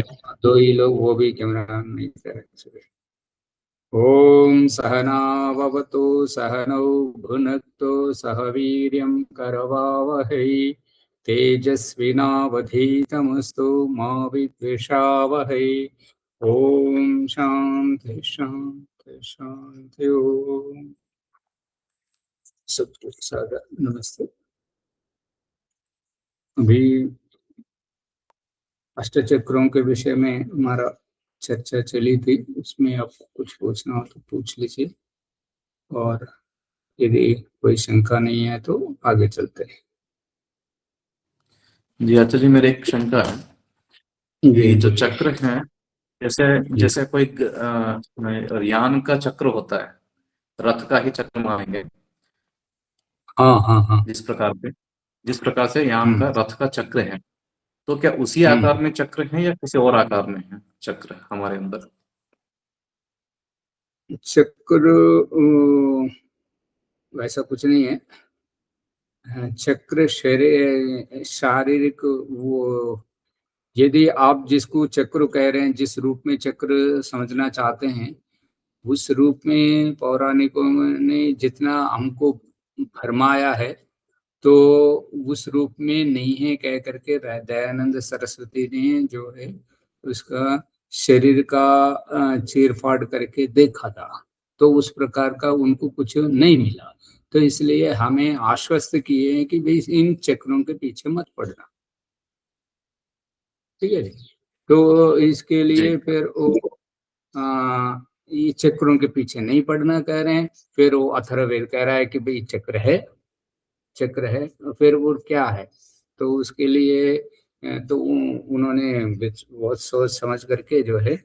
दो ही लोग, वो भी कैमरा नहीं कर रहे। ओम सहना भवतु सहनौ भुनक्तु सह वीर्यं करवावहै तेजस्विनावधीतमस्तु मा विद्विषावहै। ओम शांति शांति शांति। ओम सत्य सागर नमस्ते। अभी अष्टचक्रों के विषय में हमारा चर्चा चली थी, उसमें आपको कुछ पूछना हो तो पूछ लीजिए, और यदि कोई शंका नहीं है तो आगे चलते हैं। जी अच्छा जी, मेरे एक शंका है कि जो चक्र हैं, जैसे जैसे कोई यान का चक्र होता है, रथ का ही चक्र मानेंगे। हाँ हाँ हाँ। जिस प्रकार से यान का रथ का चक्र है, तो क्या उसी आकार में चक्र है या किसी और आकार में है चक्र हमारे अंदर? चक्र वैसा कुछ नहीं है। चक्र शारीरिक वो, यदि आप जिसको चक्र कह रहे हैं, जिस रूप में चक्र समझना चाहते हैं, उस रूप में पौराणिकों ने जितना हमको फरमाया है, तो उस रूप में नहीं है कह करके दयानंद सरस्वती ने जो है उसका शरीर का चीर फाड़ करके देखा था, तो उस प्रकार का उनको कुछ नहीं मिला। तो इसलिए हमें आश्वस्त किए हैं कि भाई इन चक्रों के पीछे मत पड़ना। ठीक है जी। तो इसके लिए फिर वो ये चक्रों के पीछे नहीं पड़ना कह रहे हैं। फिर वो अथर्ववेद कह रहा है कि भाई चक्र है, चक्र है। फिर वो क्या है, तो उसके लिए तो उन्होंने बहुत सोच समझ करके जो है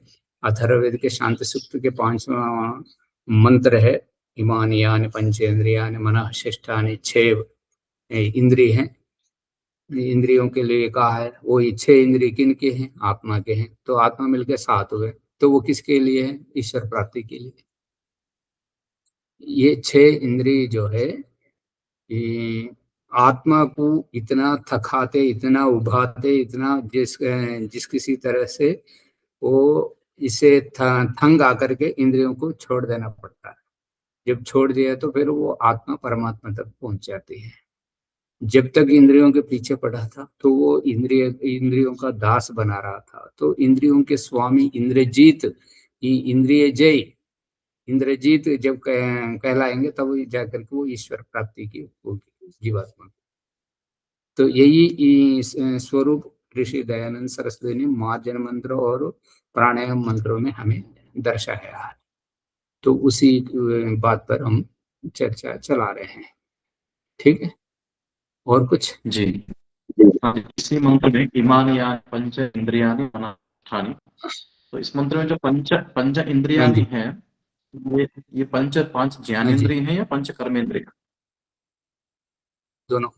अथर्ववेद के शांति सूक्त के 5वां मंत्र है, इमानि यानि पंचेंद्रियानि मनः शिष्टानि, 6 इंद्रिय हैं। इंद्रियों के लिए कहा है, वो 6 इंद्रिय किन के हैं? आत्मा के हैं। तो आत्मा मिलके 7 हुए, तो वो किसके लिए है? ईश्वर प्राप्ति के लिए। ये 6 इंद्रिय जो है, ये आत्मा को इतना थकाते, इतना उभाते, इतना जिस किसी तरह से वो इसे थंग आकर के इंद्रियों को छोड़ देना पड़ता है। जब छोड़ दिया तो फिर वो आत्मा परमात्मा तक पहुंच जाती है। जब तक इंद्रियों के पीछे पड़ा था तो वो इंद्रियों का दास बना रहा था। तो इंद्रियों के स्वामी इंद्रजीत, इंद्रिय जय, इंद्रजीत जब कहलाएंगे तब जाकर के वो ईश्वर प्राप्ति की होगी जीवात्मा। तो यही स्वरूप ऋषि दयानंद सरस्वती ने मार्जन मंत्र और प्राणायाम मंत्रों में हमें दर्शाया है। तो उसी बात पर हम चर्चा चला रहे हैं। ठीक है, और कुछ? जी हाँ, इसी मंत्र में इमानि यानि पंच इंद्रियानि मनः, तो इस मंत्र में जो पंच हाँ इंद्रियानि जी, हैं, ये पांच हाँ जी, ज्ञानेंद्रिय हैं या पंच कर्मेंद्रिय? दोनों,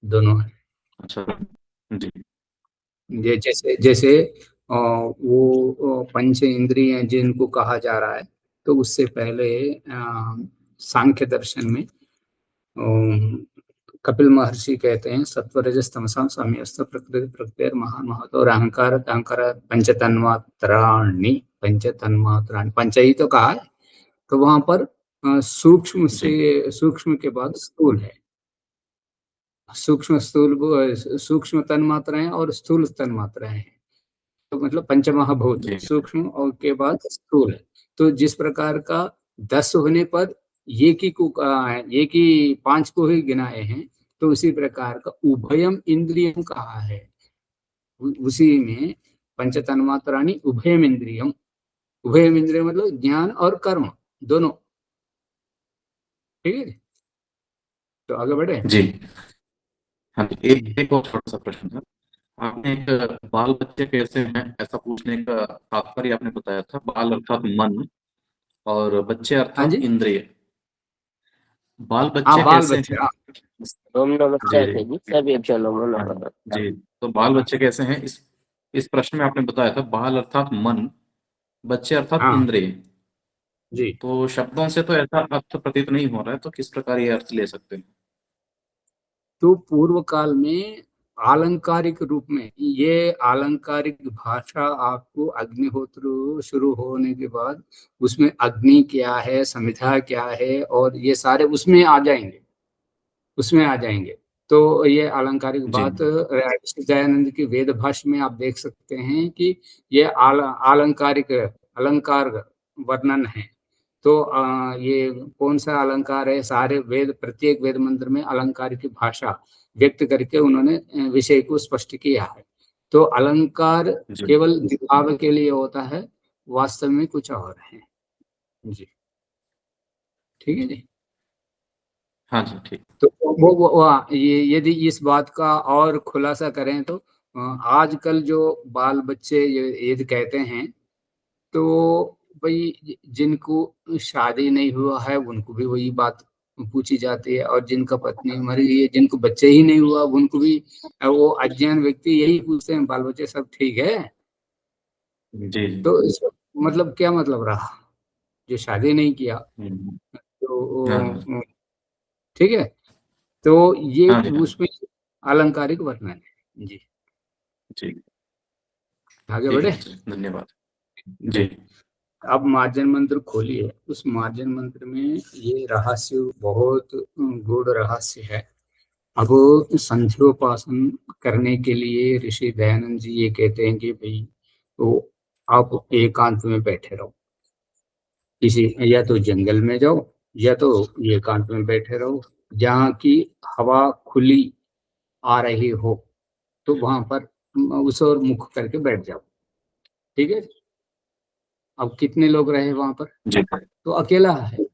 दोनों है। अच्छा जी जैसे जैसे वो पंच इंद्रिय जिनको कहा जा रहा है, तो उससे पहले सांख्य दर्शन में कपिल महर्षि कहते हैं सत्वरजस तमसाम साम्यस्त प्रकृति प्रकृति महान महत और अहंकार अहंकार पंच तन्मात्राणि पंच ही तो कहा है। तो वहां पर सूक्ष्म जी से सूक्ष्म के बाद स्थूल है। सूक्ष्म स्थूल सूक्ष्म तन्मात्राएं और स्थूल तन्मात्राएं हैं। तो मतलब पंचमहाभूत जी सूक्ष्म और के बाद स्थूल है। तो जिस प्रकार का 10 होने पर एक ही 5 को ही गिनाए हैं, तो उसी प्रकार का उभयम इंद्रियम कहा है। उसी में पंच तन्मात्राणि उभयम इंद्रियम। उभयम इंद्रिय मतलब ज्ञान और कर्म दोनों। ठीक है, तो आगे बढ़े। जी हाँ जी, एक और छोटा सा प्रश्न था। आपने एक बाल बच्चे कैसे हैं ऐसा पूछने का तात्पर्य आपने बताया था, बाल अर्थात मन और बच्चे हाँ अर्थात जी, इंद्रिय। बाल हाँ बच्चे बाल कैसे बच्चे, हैं? हाँ। ओम नमः जी शिवाय जी जी, सभी चलो हाँ नमः। जी, तो बाल बच्चे कैसे हैं, इस प्रश्न में आपने बताया था बाल अर्थात मन, बच्चे अर्थात हाँ इंद्रिय। जी। तो शब्दों से तो ऐसा अर्थ प्रतीत नहीं हो रहा है, तो किस प्रकार ये अर्थ ले सकते हैं? तो पूर्व काल में आलंकारिक रूप में, ये आलंकारिक भाषा आपको अग्निहोत्र शुरू होने के बाद उसमें अग्नि क्या है, समिधा क्या है, और ये सारे उसमें आ जाएंगे, उसमें आ जाएंगे। तो ये अलंकारिक जी बात ऋषि दयानंद की वेद भाष्य में आप देख सकते हैं कि ये आलंकारिक अलंकार वर्णन है। तो ये कौन सा अलंकार है, सारे वेद, प्रत्येक वेद मंत्र में अलंकार की भाषा व्यक्त करके उन्होंने विषय को स्पष्ट किया है। तो अलंकार जी। केवल दिखावे के लिए होता है, वास्तव में कुछ और है जी। ठीक है जी। हाँ जी, ठीक। तो ये यदि इस बात का और खुलासा करें तो आजकल जो बाल बच्चे ये यदि कहते हैं, तो भाई जिनको शादी नहीं हुआ है उनको भी वही बात पूछी जाती है, और जिनका पत्नी मर गई है, जिनको बच्चे ही नहीं हुआ उनको भी वो अज्ञान व्यक्ति यही पूछते हैं, बाल बच्चे सब ठीक है। जी। तो इसका मतलब क्या मतलब रहा, जो शादी नहीं किया हम्म, हाँ जी, तो ठीक है। तो ये हाँ जी, हाँ जी, उसमें अलंकारिक वर्णन है जी। ठीक। आगे ठीक बढ़े है जी, धन्यवाद। जी। अब मार्जन मंत्र खोलिए, उस मार्जन मंत्र में ये रहस्य बहुत गूढ़ रहस्य है। अब संध्योपासन करने के लिए ऋषि दयानंद जी ये कहते हैं कि भाई तो आप एकांत में बैठे रहो, किसी या तो जंगल में जाओ या तो एकांत में बैठे रहो, जहाँ की हवा खुली आ रही हो तो वहां पर उस ओर मुख करके बैठ जाओ। ठीक है। अब कितने लोग रहे वहां पर, जी। तो अकेला है,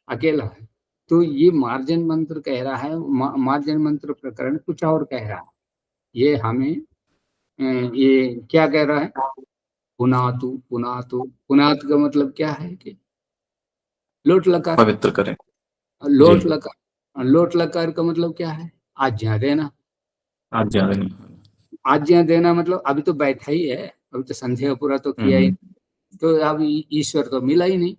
अकेला है। तो ये मार्जन मंत्र कह रहा है, मार्जन मंत्र प्रकरण कुछ और कह रहा है। ये हमें ये क्या कह रहा है, पुनातु पुनातु, पुनात का मतलब क्या है कि लोट लकार, पवित्र करें। जी। लोट लकार, लोट लकार का मतलब क्या है, आज्ञा देना। आज्ञा देनी। आज्ञा देना मतलब अभी तो बैठा ही है, अभी तो संध्या पूरा तो किया ही, हम्म, तो अभी ईश्वर तो मिला ही नहीं,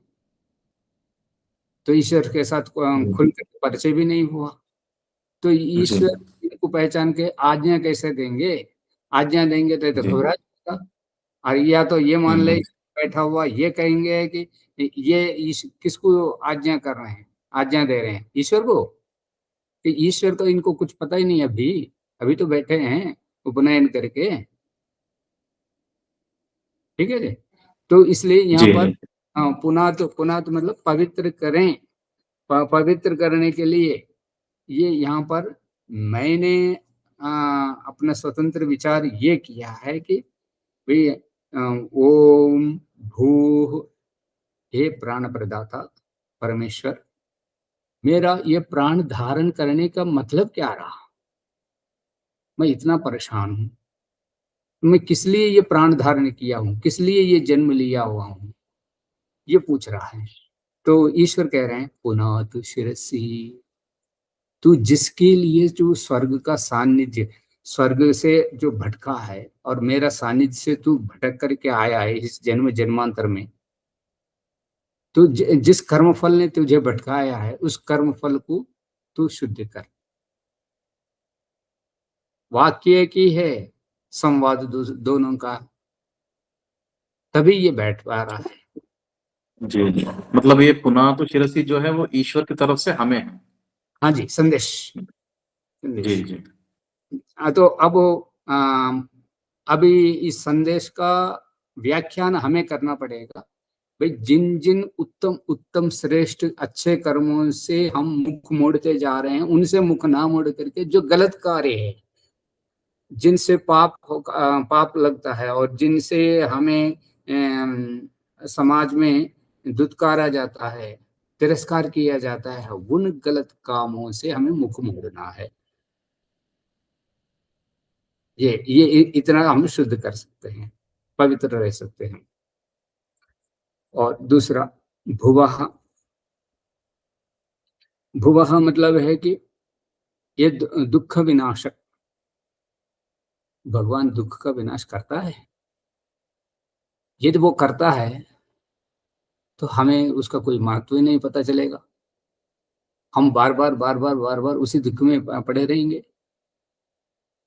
तो ईश्वर के साथ खुल कर परिचय भी नहीं हुआ। तो जी। ईश्वर को पहचान के आज्ञा कैसे देंगे, आज्ञा देंगे तो जी। घबरा जाएगा। और या तो ये मान ले हम्म, बैठा हुआ ये कहेंगे कि ये किसको आज्ञा कर रहे हैं, आज्ञा दे रहे हैं ईश्वर को, कि ईश्वर को इनको कुछ पता ही नहीं अभी, अभी तो बैठे हैं उपनयन करके। ठीक है जी। तो इसलिए यहाँ जी। पर जी। पुनात मतलब पवित्र करें, पवित्र करने के लिए ये यहाँ पर मैंने अपना स्वतंत्र विचार ये किया है कि भाई ओम भू, हे प्राण प्रदाता परमेश्वर, मेरा ये प्राण धारण करने का मतलब क्या रहा, मैं इतना परेशान हूँ, मैं किस लिए ये प्राण धारण किया हूँ, किस लिए ये जन्म लिया हुआ हूँ, ये पूछ रहा है। तो ईश्वर कह रहे हैं पुनातु शिरसी, तू जिसके लिए जो स्वर्ग का सानिध्य, स्वर्ग से जो भटका है और मेरा सानिध्य से तू भटक करके आया है इस जन्म जन्मांतर में, तो जिस कर्म फल ने तुझे भटकाया है उस कर्म फल को तू शुद्ध कर। वाक्य की है, संवाद दोनों का, तभी ये बैठ पा रहा है। जी। जी। मतलब ये पुनः तो शिरसी जो है वो ईश्वर की तरफ से हमें है। हाँ जी, संदेश, जी। संदेश। जी। तो अब अभी इस संदेश का व्याख्यान हमें करना पड़ेगा। भाई जिन जिन उत्तम उत्तम श्रेष्ठ अच्छे कर्मों से हम मुख मोड़ते जा रहे हैं, उनसे मुख ना मोड़ करके जो गलत कार्य है, जिनसे पाप लगता है और जिनसे हमें समाज में दुत्कारा जाता है, तिरस्कार किया जाता है, उन गलत कामों से हमें मुख मोड़ना है। ये इतना हम शुद्ध कर सकते हैं, पवित्र रह सकते हैं। और दूसरा भुवः, भुवः मतलब है कि ये दुख विनाशक, भगवान दुख का विनाश करता है। यदि वो करता है तो हमें उसका कोई महत्व ही नहीं पता चलेगा, हम बार बार उसी दुख में पड़े रहेंगे।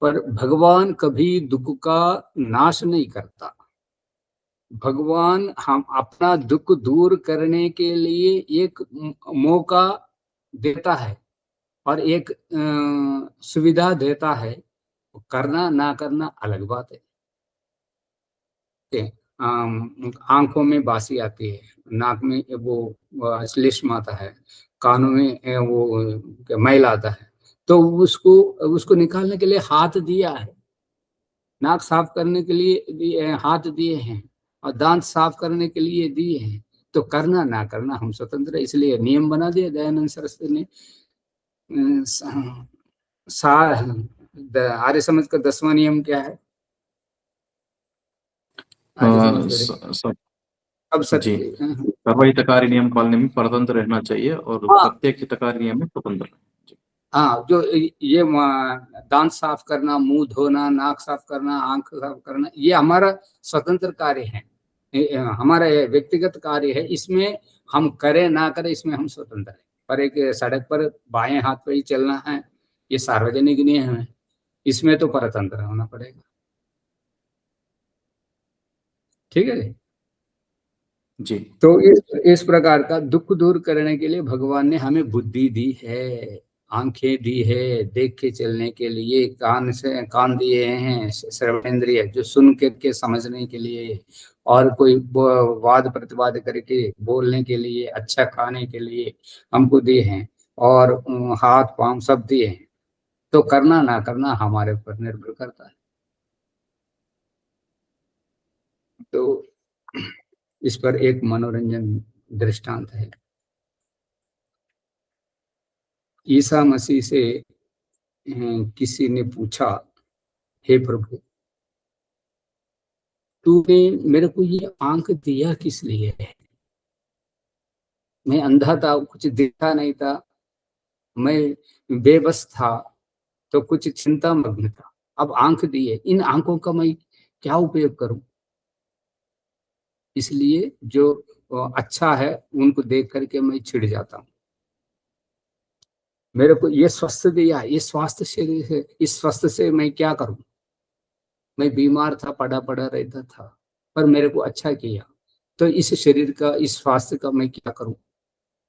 पर भगवान कभी दुख का नाश नहीं करता। भगवान हम अपना दुख दूर करने के लिए एक मौका देता है और एक सुविधा देता है। करना ना करना अलग बात है। आंखों में बासी आती है, नाक में वो श्लेष्म आता है, कानों में वो मैल आता है, तो उसको उसको निकालने के लिए हाथ दिया है, नाक साफ करने के लिए हाथ दिए हैं और दांत साफ करने के लिए दिए हैं। तो करना ना करना हम स्वतंत्र है, इसलिए नियम बना दिया दयानंद सरस्वती ने। आर्य समाज का 10वां नियम क्या है? आर्य समाज अब जी, सत्य। सर्वहितकारी नियम पालने में परतंत्र रहना चाहिए और हाँ प्रत्येक हितकारी नियम में स्वतंत्र रहना चाहिए। हाँ, जो ये दांत साफ करना, मुंह धोना, नाक साफ करना, आंख साफ करना, ये हमारा स्वतंत्र कार्य है, हमारा व्यक्तिगत कार्य है। इसमें हम करें ना करें, इसमें हम स्वतंत्र हैं। पर एक सड़क पर बाएं हाथ पे ही चलना है, ये सार्वजनिक नियम है, इसमें तो परतंत्र होना पड़ेगा। ठीक है जी। तो इस प्रकार का दुख दूर करने के लिए भगवान ने हमें बुद्धि दी है, आंखें दी है देख के चलने के लिए, कान दिए हैं श्रवणेंद्रिय जो सुन के समझने के लिए, और कोई वाद प्रतिवाद करके बोलने के लिए, अच्छा खाने के लिए हमको दिए हैं, और हाथ पांव सब दिए हैं। तो करना ना करना हमारे ऊपर निर्भर करता है। तो इस पर एक मनोरंजन दृष्टांत है। ईसा मसीह से किसी ने पूछा, हे प्रभु, तूने मेरे को ये आंख दिया किस लिए है? मैं अंधा था, कुछ दिखा नहीं था, मैं बेबस था, तो कुछ चिंता मग्न था। अब आंख दी है, इन आंखों का मैं क्या उपयोग करूं? इसलिए जो अच्छा है उनको देख करके मैं छिड़ जाता हूं। मेरे को ये स्वस्थ दिया, ये स्वास्थ्य शरीर है, इस स्वास्थ्य से मैं क्या करूं? मैं बीमार था, पड़ा पड़ा रहता था, पर मेरे को अच्छा किया, तो इस शरीर का, इस स्वास्थ्य का मैं क्या करूं?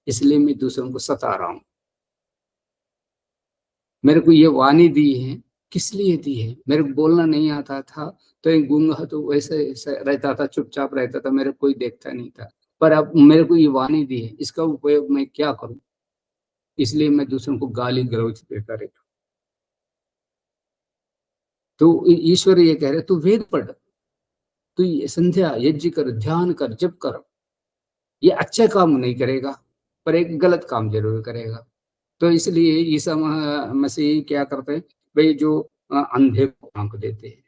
इसलिए मैं दूसरों को सता रहा हूं। मेरे को ये वाणी दी है, किस लिए दी है? मेरे को बोलना नहीं आता था, तो एक गूंगा तो वैसे रहता था, चुपचाप रहता था, मेरे को कोई देखता नहीं था। पर अब मेरे को ये वाणी दी है, इसका उपयोग मैं क्या करूं? इसलिए मैं दूसरों को गाली गलौज देता रहता। तो ईश्वर ये कह रहे, तू वेद पढ़, तू ये संध्या यज्ञ कर, ध्यान कर, जप कर, ये अच्छे काम नहीं करेगा पर एक गलत काम जरूर करेगा। तो इसलिए ईसा मसीह क्या करते हैं भाई, जो अंधे को आंख देते हैं,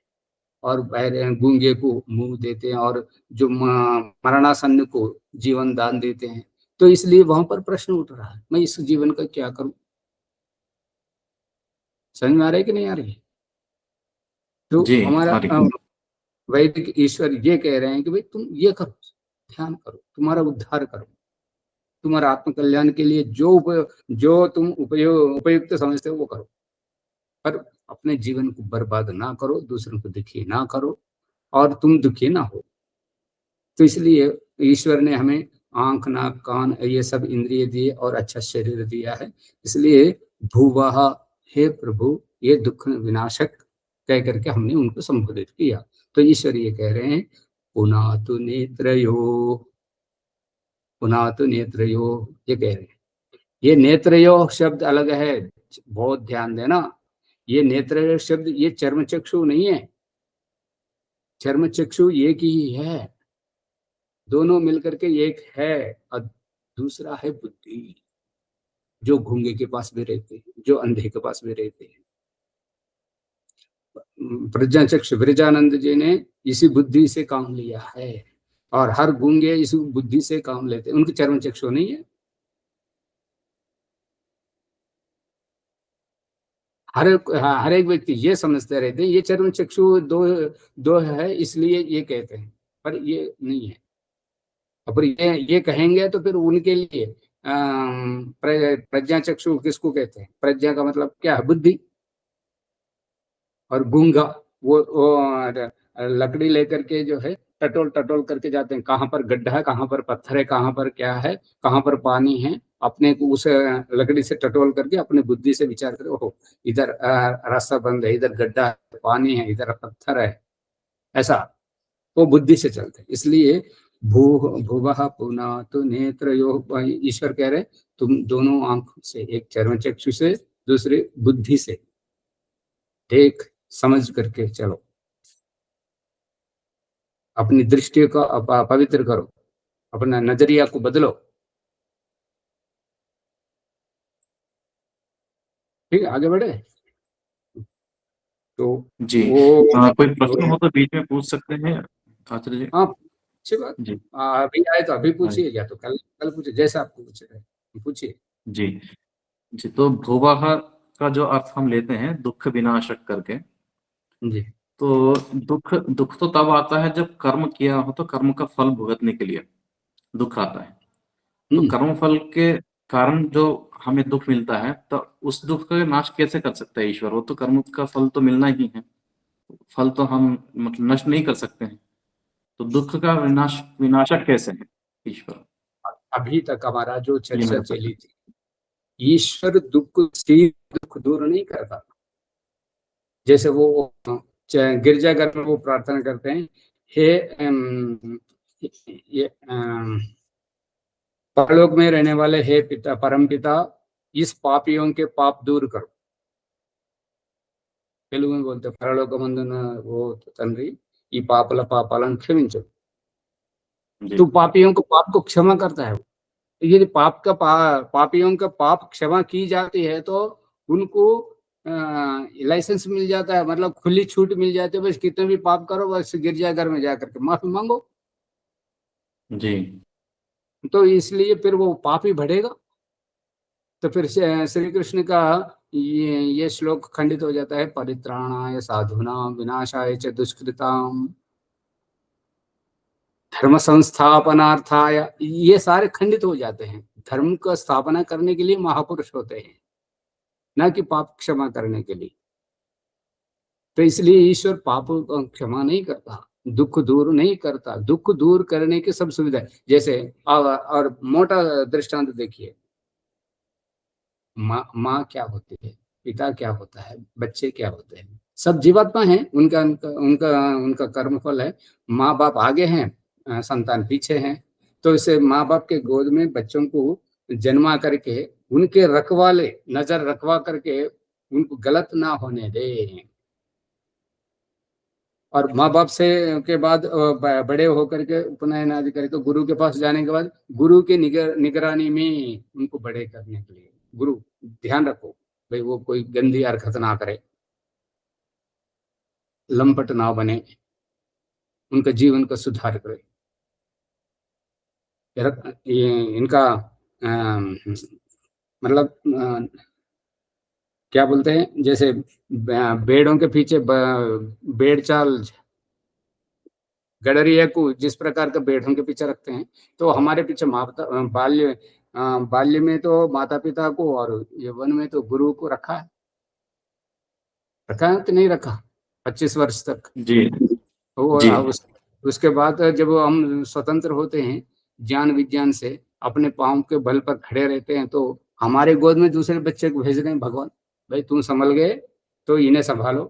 और गूंगे को मुंह देते हैं, और जो मरणासन्न को जीवन दान देते हैं। तो इसलिए वहां पर प्रश्न उठ रहा है, मैं इस जीवन का क्या करूं? समझ में आ रहा है कि नहीं आ रही? तो जी, हमारा आ रही। वैदिक ईश्वर ये कह रहे हैं कि भाई तुम ये करो, ध्यान करो, तुम्हारा उद्धार करो, तुम्हारा आत्मकल्याण के लिए जो तुम उपयुक्त समझते हो वो करो, पर अपने जीवन को बर्बाद ना करो, दूसरों को दुखी ना करो, और तुम दुखी ना हो। तो इसलिए ईश्वर ने हमें आंख, नाक, कान, ये सब इंद्रिय दिए और अच्छा शरीर दिया है। इसलिए भूवाह, हे प्रभु, ये दुख विनाशक कह करके हमने उनको संबोधित किया। तो ईश्वर ये कह रहे हैं, पुनातु नेत्रयो, पुनातु नेत्रयो, ये कह रहे हैं। ये नेत्रयो शब्द अलग है, बहुत ध्यान देना। ये नेत्र शब्द ये चर्म चक्षु नहीं है, चर्म चक्षु एक ही है, दोनों मिलकर के एक है। और दूसरा है बुद्धि, जो गूंगे के पास भी रहते हैं, जो अंधे के पास भी रहते हैं। प्रज्ञा चक्षु ब्रजानंद जी ने इसी बुद्धि से काम लिया है, और हर गूंगे इसी बुद्धि से काम लेते हैं, उनकी चर्म चक्षु नहीं है। हर एक व्यक्ति ये समझते रहते हैं ये चर्म चक्षु दो दो है, इसलिए ये कहते हैं, पर ये नहीं है। और ये कहेंगे तो फिर उनके लिए प्रज्ञा चक्षु किसको कहते हैं? प्रज्ञा का मतलब क्या है? बुद्धि। और गूंगा वो लकड़ी लेकर के जो है टटोल टटोल करके जाते हैं, कहाँ पर गड्ढा है, कहाँ पर पत्थर है, कहाँ पर क्या है, कहाँ पर पानी है, अपने को उस लकड़ी से टटोल करके अपने बुद्धि से विचार करे, ओहो इधर रास्ता बंद है, इधर गड्ढा है, पानी है, इधर पत्थर है, ऐसा वो बुद्धि से चलते हैं। इसलिए भू भुवः पुनातु नेत्रयोः, ईश्वर कह रहे तुम दोनों आंखों से, एक चर्म चक्षु से, दूसरे बुद्धि से देख समझ करके चलो, अपनी दृष्टि को पवित्र करो, अपना नजरिया को बदलो। ठीक है, आगे बढ़े तो जी। वो कोई प्रश्न हो तो बीच में पूछ सकते हैं आचार्य जी। हाँ अच्छी बात। जी। अभी आए तो अभी हाँ पूछिए, या तो कल कल पूछिए, जैसा आपको पूछ रहे पूछिए। जी। जी, तो भूवाहा का जो अर्थ हम लेते हैं दुख विनाशक करके, जी तो दुख दुख तो तब आता है जब कर्म किया हो तो कर्म का फल भुगतने के लिए दुख आता है। तो कर्म फल के कारण जो हमें दुख मिलता है, तो उस दुख का नाश कैसे कर सकता है ईश्वर? वो तो कर्म का फल तो मिलना ही है, फल तो हम मतलब नष्ट नहीं कर सकते हैं, तो दुख का विनाशक कैसे है ईश्वर? अभी तक हमारा जो ये चर्चा मेरा चली प्रश्न। थी, ईश्वर दुख दूर नहीं करता। जैसे वो गिरजाघर में वो प्रार्थना करते हैं, हे ये परलोक में रहने वाले हे पिता, परम पिता, इस पापियों के पाप दूर करो। तेलुगु में बोलते परलोक मंदुन वो तंड्री ఈ పాపల పాపాలను క్షమించు। जी तो पापियों को पाप को क्षमा करता है। यदि पापियों का पाप क्षमा की जाती है तो उनको लाइसेंस मिल जाता है, मतलब खुली छूट मिल जाती है, बस कितने भी पाप करो बस गिरजाघर में जाकर के माफी मांगो। जी तो इसलिए फिर वो पापी बढ़ेगा। तो फिर श्री कृष्ण का ये श्लोक खंडित हो जाता है, परित्राणाय साधूनां विनाशाय च दुष्कृताम धर्म संस्थापनार्थाय, ये सारे खंडित हो जाते हैं। धर्म का स्थापना करने के लिए महापुरुष होते हैं, ना कि पाप क्षमा करने के लिए। तो इसलिए ईश्वर पाप को क्षमा नहीं करता, दुख दूर नहीं करता। दुख दूर करने की सब सुविधा है। जैसे और मोटा दृष्टांत देखिए, माँ क्या होती है, पिता क्या होता है, बच्चे क्या होते हैं, सब जीवात्मा हैं। उनका उनका उनका उनका कर्मफल है। माँ बाप आगे हैं, संतान पीछे हैं। तो इसे माँ बाप के गोद में बच्चों को जन्मा करके उनके रखवाले, नजर रखवा करके उनको गलत ना होने दे। और माँ बाप से के बाद बड़े होकर के उपनयन आदि करके गुरु के पास जाने के बाद गुरु की निगरानी में उनको बड़े करने के लिए गुरु ध्यान रखो भाई, वो कोई गंदी हरकत ना करे, लंपट ना बने, उनका जीवन का सुधार करे। इनका मतलब क्या बोलते हैं, जैसे बेड़ों के पीछे बेड़ चाल गडरिया को जिस प्रकार का बेड़ों के पीछे रखते हैं, तो हमारे पीछे माता बाल्य में तो माता पिता को और यौवन में तो गुरु को रखा है। रखा है कि नहीं रखा? 25 वर्ष तक। जी और जी उसके बाद जब हम स्वतंत्र होते हैं ज्ञान विज्ञान से, अपने पाँव के बल पर खड़े रहते हैं, तो हमारे गोद में दूसरे बच्चे को भेज रहे हैं भगवान, भाई तुम संभल गए तो इन्हें संभालो।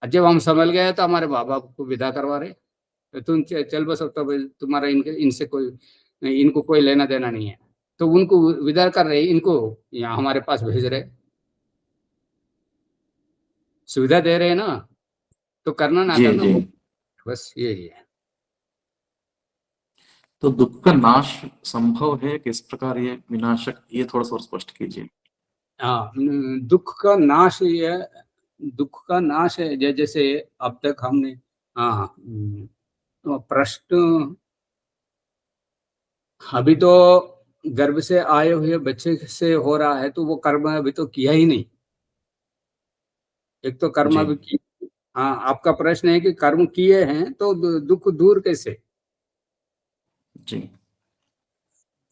और जब हम संभल गए तो हमारे माँ बाप को विदा करवा रहे, तो तुम चल बस, अब तो भाई तुम्हारा इनसे कोई, इनको कोई लेना देना नहीं है। तो उनको विदा कर रहे, इनको यहाँ हमारे पास भेज रहे, सुविधा दे रहे हैं ना। तो करना ना जी करना जी। वो बस यही है। तो दुख का नाश संभव है, किस प्रकार ये विनाशक, ये थोड़ा सा और स्पष्ट कीजिए। हाँ, दुख का नाश ये, दुख का नाश है जैसे अब तक हमने, हाँ तो प्रश्न, अभी तो गर्भ से आए हुए बच्चे से हो रहा है, तो वो कर्म अभी तो किया ही नहीं। एक तो कर्म जी अभी की। हाँ, आपका प्रश्न है कि कर्म किए हैं तो दुख दूर कैसे? जी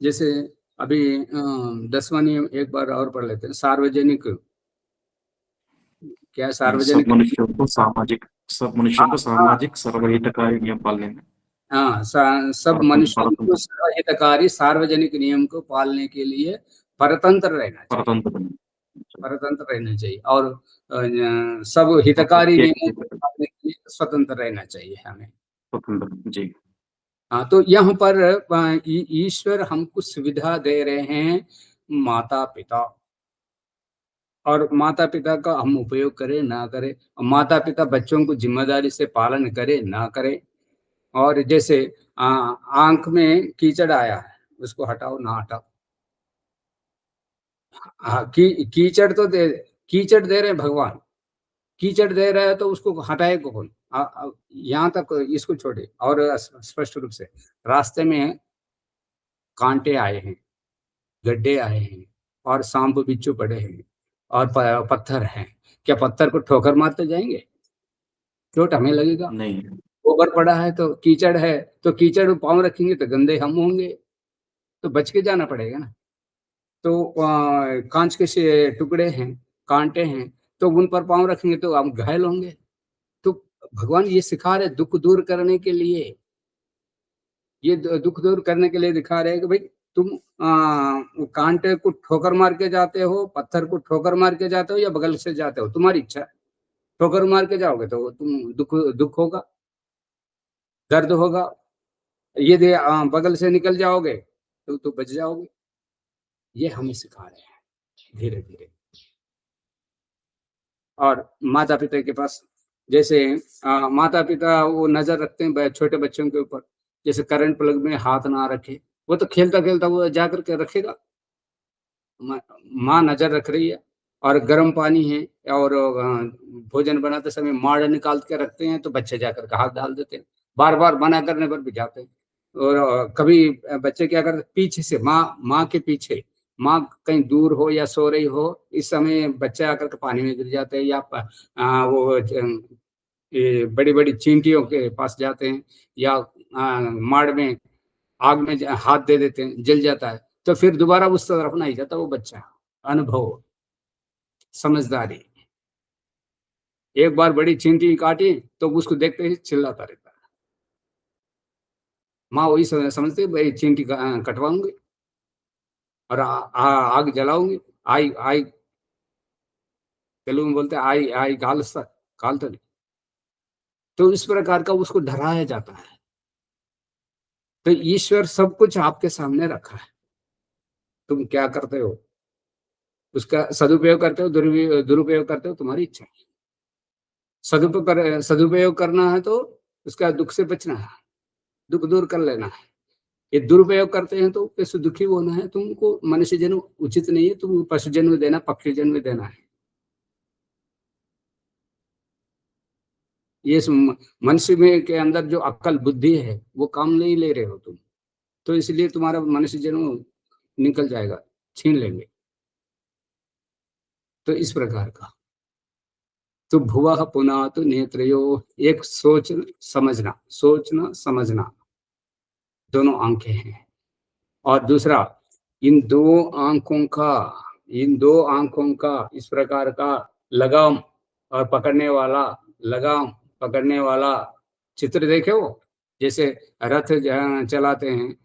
जैसे अभी 10वां नियम एक बार और पढ़ लेते हैं, सार्वजनिक क्या सब सार्वजनिक? मनुष्यों को सामाजिक, सब मनुष्यों को हाँ हाँ सामाजिक सर्वहितकारी नियम पालने में हाँ, सब मनुष्यों को परतंत्र हितकारी सार्वजनिक नियम को पालने के लिए परतंत्र रहना चाहिए, परतंत्र बनना चाहिए। परतंत्र रहना चाहिए, और सब और हितकारी प्रत्येक नियमों को पालने के लिए स्वतंत्र रहना चाहिए हमें। स्वतंत्र जी। हाँ, तो यहाँ पर ईश्वर हमको सुविधा दे रहे हैं, माता पिता, और माता पिता का हम उपयोग करें ना करें, माता पिता बच्चों को जिम्मेदारी से पालन करें ना करें, और जैसे आंख में कीचड़ आया है, उसको हटाओ ना हटाओ। हाँ, कीचड़ तो कीचड़ दे रहे हैं भगवान, कीचड़ दे रहा है तो उसको हटाए कौन? यहाँ तक इसको छोड़े, और स्पष्ट रूप से रास्ते में कांटे आए हैं, गड्ढे आए हैं, और सांप बिच्छू पड़े हैं, और पत्थर हैं, क्या पत्थर को ठोकर मारते जाएंगे? चोट हमें लगेगा। नहीं, गोबर पड़ा है तो कीचड़ है, तो कीचड़ में पाँव रखेंगे तो गंदे हम होंगे, तो बच के जाना पड़ेगा ना। तो कांच के से टुकड़े हैं, कांटे हैं, तो उन पर पाँव रखेंगे तो हम घायल होंगे। तो भगवान ये सिखा रहे दुख दूर करने के लिए, ये दुख दूर करने के लिए दिखा रहे हैं कि भाई तुम कांटे को ठोकर मार के जाते हो, पत्थर को ठोकर मार के जाते हो, या बगल से जाते हो, तुम्हारी इच्छा है। ठोकर मार के जाओगे तो तुम दुख होगा, दर्द होगा। यदि बगल से निकल जाओगे तो बच जाओगे। ये हमें सिखा रहे हैं धीरे धीरे। और माता पिता के पास जैसे माता पिता वो नजर रखते हैं छोटे बच्चों के ऊपर, जैसे करंट प्लग में हाथ ना रखे, वो तो खेलता खेलता वो जा करके रखेगा। माँ नजर रख रही है, और गर्म पानी है, और भोजन बनाते समय माड़ निकाल के रखते हैं, तो बच्चे जाकर के हाथ डाल देते हैं, बार बार मना करने पर भी जाते हैं। और कभी बच्चे क्या करते, पीछे से माँ के पीछे, माँ कहीं दूर हो या सो रही हो, इस समय बच्चे आकर के पानी में गिर जाते हैं, या वो ये बड़ी बड़ी चींटियों के पास जाते हैं, या माड़ में आग में हाथ दे देते हैं, जल जाता है, तो फिर दोबारा उस तरफ नहीं जाता वो बच्चा। अनुभव, समझदारी। एक बार बड़ी चींटी काटी तो उसको देखते ही चिल्लाता रहता है। माँ वही समझती है भाई चींटी कटवाऊंगी और आग जलाऊंगी, आई आई, तेलुगु में बोलते हैं आई आई काल तो नहीं। तो इस प्रकार का उसको डराया जाता है। तो ईश्वर सब कुछ आपके सामने रखा है, तुम क्या करते हो, उसका सदुपयोग करते हो, दुरुपयोग करते हो, तुम्हारी इच्छा है। सदुपयोग करना है तो उसका दुख से बचना है, दुख दूर कर लेना है। ये दुरुपयोग करते हैं तो कैसे दुखी होना है, तुमको मनुष्य जन्म उचित नहीं है, तुम पशु जन्म देना, पक्षी जन्म देना है। ये मनुष्य में के अंदर जो अक्ल बुद्धि है वो काम नहीं ले रहे हो तुम, तो इसलिए तुम्हारा मनुष्य जन्म निकल जाएगा, छीन लेंगे। तो इस प्रकार का तो भुवः पुनः तो नेत्रयो, एक सोचना समझना दोनों आंखें हैं, और दूसरा इन दो आंखों का इस प्रकार का लगाम और लगाम पकड़ने वाला चित्र देखे हो, जैसे रथ चलाते हैं,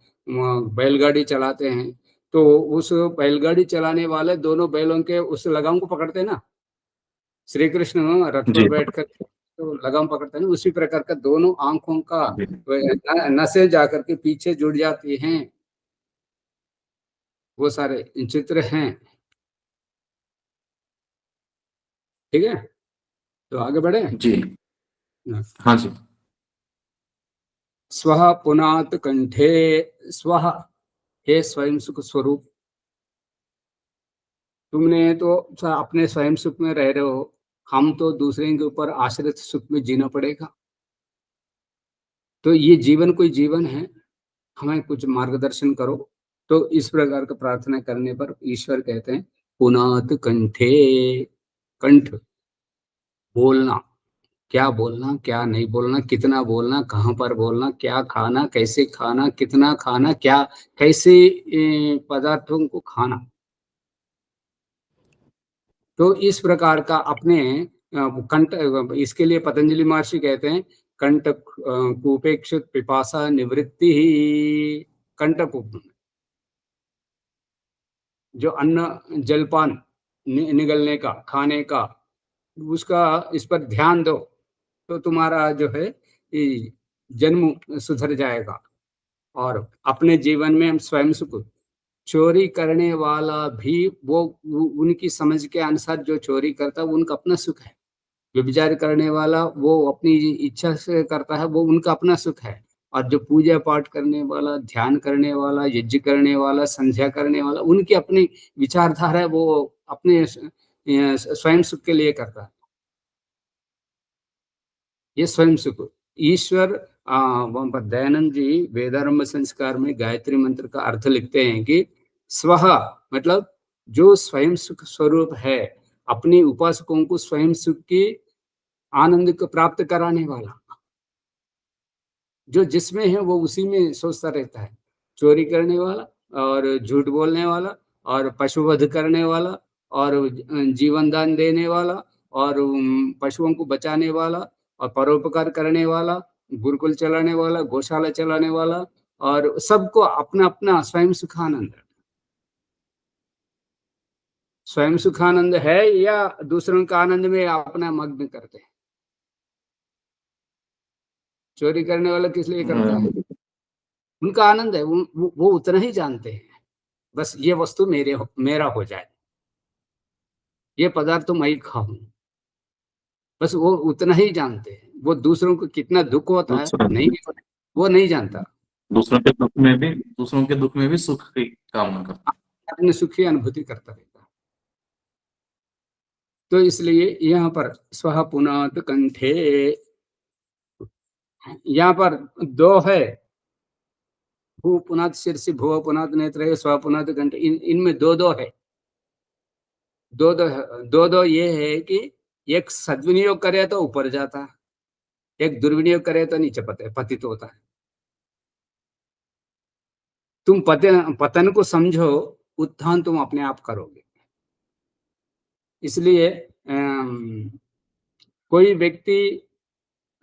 बैलगाड़ी चलाते हैं, तो उस बैलगाड़ी चलाने वाले दोनों बैलों के उस लगाम को पकड़ते हैं ना, श्री कृष्ण रथ पर जी बैठकर तो लगाम पकड़ते हैं, उसी प्रकार का दोनों आंखों का जी नसें जाकर के पीछे जुड़ जाती हैं, वो सारे चित्र हैं। ठीक है, तो आगे बढ़े। जी। हाँ जी। स्वः पुनात कंठे, स्वः हे स्वयं सुख स्वरूप, तुमने तो अपने स्वयं सुख में रह रहे हो, हम तो दूसरे के ऊपर आश्रित सुख में जीना पड़ेगा। तो ये जीवन कोई जीवन है, हमें कुछ मार्गदर्शन करो। तो इस प्रकार का प्रार्थना करने पर ईश्वर कहते हैं पुनात कंठे, कंठ बोलना, क्या बोलना क्या नहीं बोलना, कितना बोलना, कहाँ पर बोलना, क्या खाना कैसे खाना, कितना खाना, क्या कैसे पदार्थों को खाना। तो इस प्रकार का अपने कंठ, इसके लिए पतंजलि महर्षि कहते हैं कंठ कूपेक्षुत पिपासा निवृत्ति ही। कंठकूप जो अन्न जलपान निगलने का, खाने का, उसका इस पर ध्यान दो तो तुम्हारा जो है ये जन्म सुधर जाएगा। और अपने जीवन में हम स्वयं सुख, चोरी करने वाला भी वो उनकी समझ के अनुसार जो चोरी करता है वो उनका अपना सुख है। व्यभिचार करने वाला वो अपनी इच्छा से करता है, वो उनका अपना सुख है। और जो पूजा पाठ करने वाला, ध्यान करने वाला, यज्ञ करने वाला, संध्या करने वाला, उनकी अपनी विचारधारा है, वो अपने स्वयं सुख के लिए करता है। ये स्वयं सुख ईश्वर। दयानंद जी वेदारंभ संस्कार में गायत्री मंत्र का अर्थ लिखते हैं कि स्वह मतलब जो स्वयं सुख स्वरूप है, अपने उपासकों को स्वयं सुख की आनंद को प्राप्त कराने वाला, जो जिसमें है वो उसी में सोचता रहता है। चोरी करने वाला और झूठ बोलने वाला और पशुवध करने वाला और जीवन दान देने वाला और पशुओं को बचाने वाला और परोपकार करने वाला, गुरुकुल चलाने वाला, गौशाला चलाने वाला, और सबको अपना अपना स्वयं सुखानंद। स्वयं सुखानंद है या दूसरों का आनंद में अपना मग्न करते हैं। चोरी करने वाला किस लिए करता है? उनका आनंद है, वो उतना ही जानते हैं, बस ये वस्तु मेरा हो जाए, ये पदार्थ तो मैं ही खाऊं, बस वो उतना ही जानते हैं। वो दूसरों को कितना दुख होता है नहीं, वो नहीं जानता। दूसरों के दुख में भी सुख की कामना करता, अपनी सुखी अनुभूति करता रहता है। तो इसलिए यहाँ पर स्वः पुनात कंठे, यहाँ पर दो है, भू पुनात शीर्षि, भुव पुनात नेत्र, स्व पुनात कंठ, इनमें दो दो है। दो ये है कि एक सद्विनियोग करे तो ऊपर जाता है, एक दुर्विनियोग करे तो नीचे पतित होता है। तुम पतन को समझो, उत्थान तुम अपने आप करोगे। इसलिए कोई व्यक्ति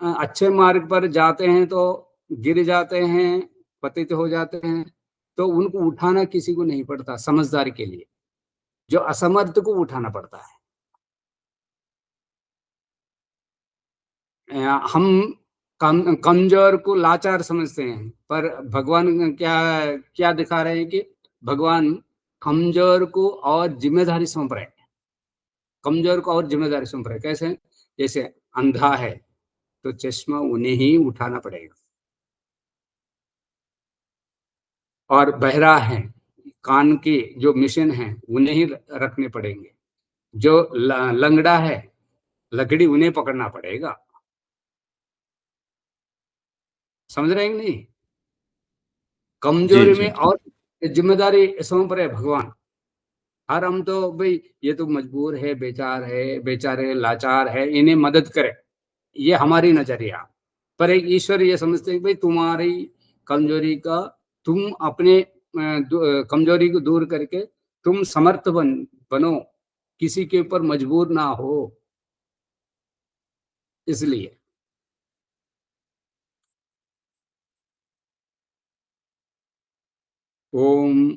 अच्छे मार्ग पर जाते हैं तो गिर जाते हैं, पतित हो जाते हैं, तो उनको उठाना किसी को नहीं पड़ता समझदार के लिए, जो असमर्थ को उठाना पड़ता है। हम कमजोर को लाचार समझते हैं, पर भगवान क्या दिखा रहे हैं कि भगवान कमजोर को और जिम्मेदारी सौंप रहे हैं। कमजोर को और जिम्मेदारी सौंप रहे। कैसे? जैसे अंधा है तो चश्मा उन्हें ही उठाना पड़ेगा, और बहरा है, कान की जो मिशन है उन्हें ही रखने पड़ेंगे। जो लंगड़ा है, लकड़ी उन्हें पकड़ना पड़ेगा। समझ रहे हैं कि नहीं? कमजोरी में और जिम्मेदारी सौंप रहे भगवान। हर हम तो भाई ये तो मजबूर है, बेचारे लाचार है, इन्हें मदद करे, ये हमारी नजरिया। पर एक ईश्वर ये समझते हैं भाई तुम्हारी कमजोरी का, तुम अपने कमजोरी को दूर करके तुम समर्थ बनो, किसी के ऊपर मजबूर ना हो। इसलिए ओम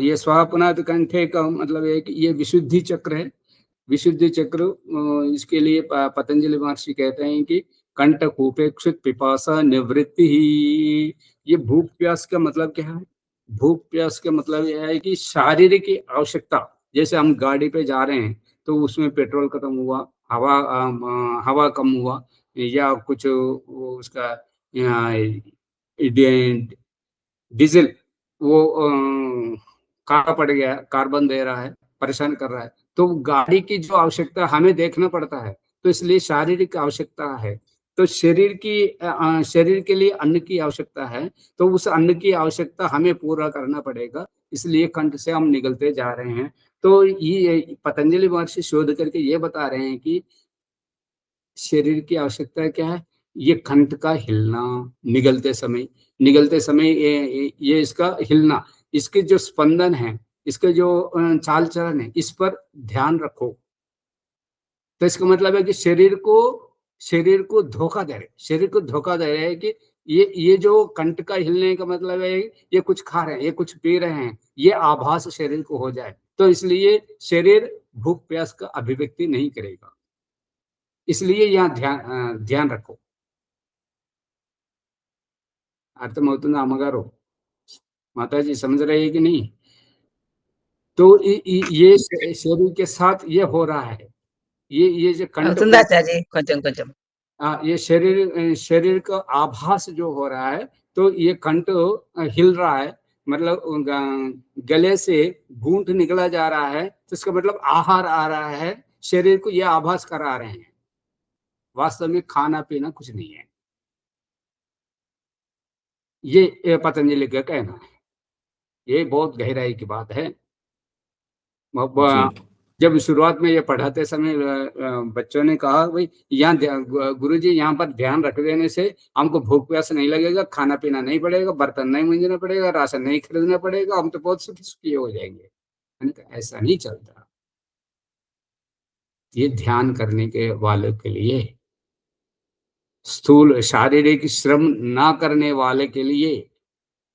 ये स्वापुनाद कंठे का मतलब है कि ये विशुद्धि चक्र है। विशुद्धि चक्र, इसके लिए पतंजलि महर्षि कहते हैं कि कंठ कूपेक्षुत पिपासा निवृत्ति ही। ये भूख प्यास का मतलब क्या है? भूख प्यास का मतलब यह है कि शारीरिक आवश्यकता, जैसे हम गाड़ी पे जा रहे हैं तो उसमें पेट्रोल खत्म हुआ, हवा कम हुआ, या कुछ उसका डीजल वो काला पड़ गया, कार्बन दे रहा है, परेशान कर रहा है, तो गाड़ी की जो आवश्यकता हमें देखना पड़ता है। तो इसलिए शारीरिक आवश्यकता है। तो शरीर के लिए अन्न की आवश्यकता है, तो उस अन्न की आवश्यकता हमें पूरा करना पड़ेगा। इसलिए कंठ से हम निगलते जा रहे हैं। तो ये पतंजलि महर्षि शोध करके ये बता रहे हैं कि शरीर की आवश्यकता क्या है? ये कंठ का हिलना, निगलते समय ये इसका हिलना, इसके जो स्पंदन है, इसके जो चाल चलन है, इस पर ध्यान रखो। तो इसका मतलब है कि शरीर को धोखा दे रहे, शरीर को धोखा दे रहे हैं कि ये जो कंठ का हिलने का मतलब है ये कुछ खा रहे हैं, ये कुछ पी रहे हैं, ये आभास शरीर को हो जाए, तो इसलिए शरीर भूख प्यास का अभिव्यक्ति नहीं करेगा। इसलिए यहाँ ध्यान रखो। अर्थमవుతుందా अम्मगारू? माताजी समझ रहे हैं कि नहीं? तो ये शरीर के साथ ये हो रहा है, ये जो कंठ అవుతుందా ఆచార్య కొంచెం కొంచెం ये शरीर का आभास जो हो रहा है, तो ये कंठ हिल रहा है, मतलब गले से घूंट निकला जा रहा है, तो इसका मतलब आहार आ रहा है, शरीर को ये आभास करा रहे हैं। वास्तव में खाना पीना कुछ नहीं है, ये पतंजलि का कहना है। ये बहुत गहराई की बात है। जब शुरुआत में ये पढ़ाते समय बच्चों ने कहा भाई यहाँ गुरुजी यहाँ पर ध्यान रख देने से हमको भूख प्यास नहीं लगेगा, खाना पीना नहीं पड़ेगा, बर्तन नहीं मांजना पड़ेगा, राशन नहीं खरीदना पड़ेगा, हम तो बहुत सुखी हो जाएंगे। ऐसा नहीं चलता। ये ध्यान करने के वालों के लिए, स्थूल शारीरिक श्रम ना करने वाले के लिए,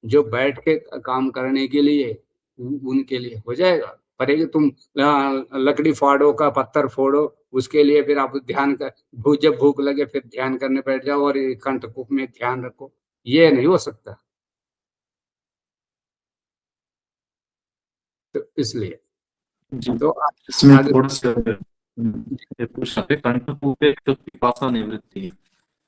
जो बैठ के काम करने के लिए, उनके लिए हो जाएगा। पर ये तुम लकड़ी फाड़ो का पत्थर फोड़ो, उसके लिए फिर आप ध्यान कर जब भूख लगे फिर ध्यान करने बैठ जाओ और कंठकूप में ध्यान रखो, ये नहीं हो सकता। तो इसलिए तो इसमें थोड़ा सा कंठकूप एक पिपासा निवृत्ति है,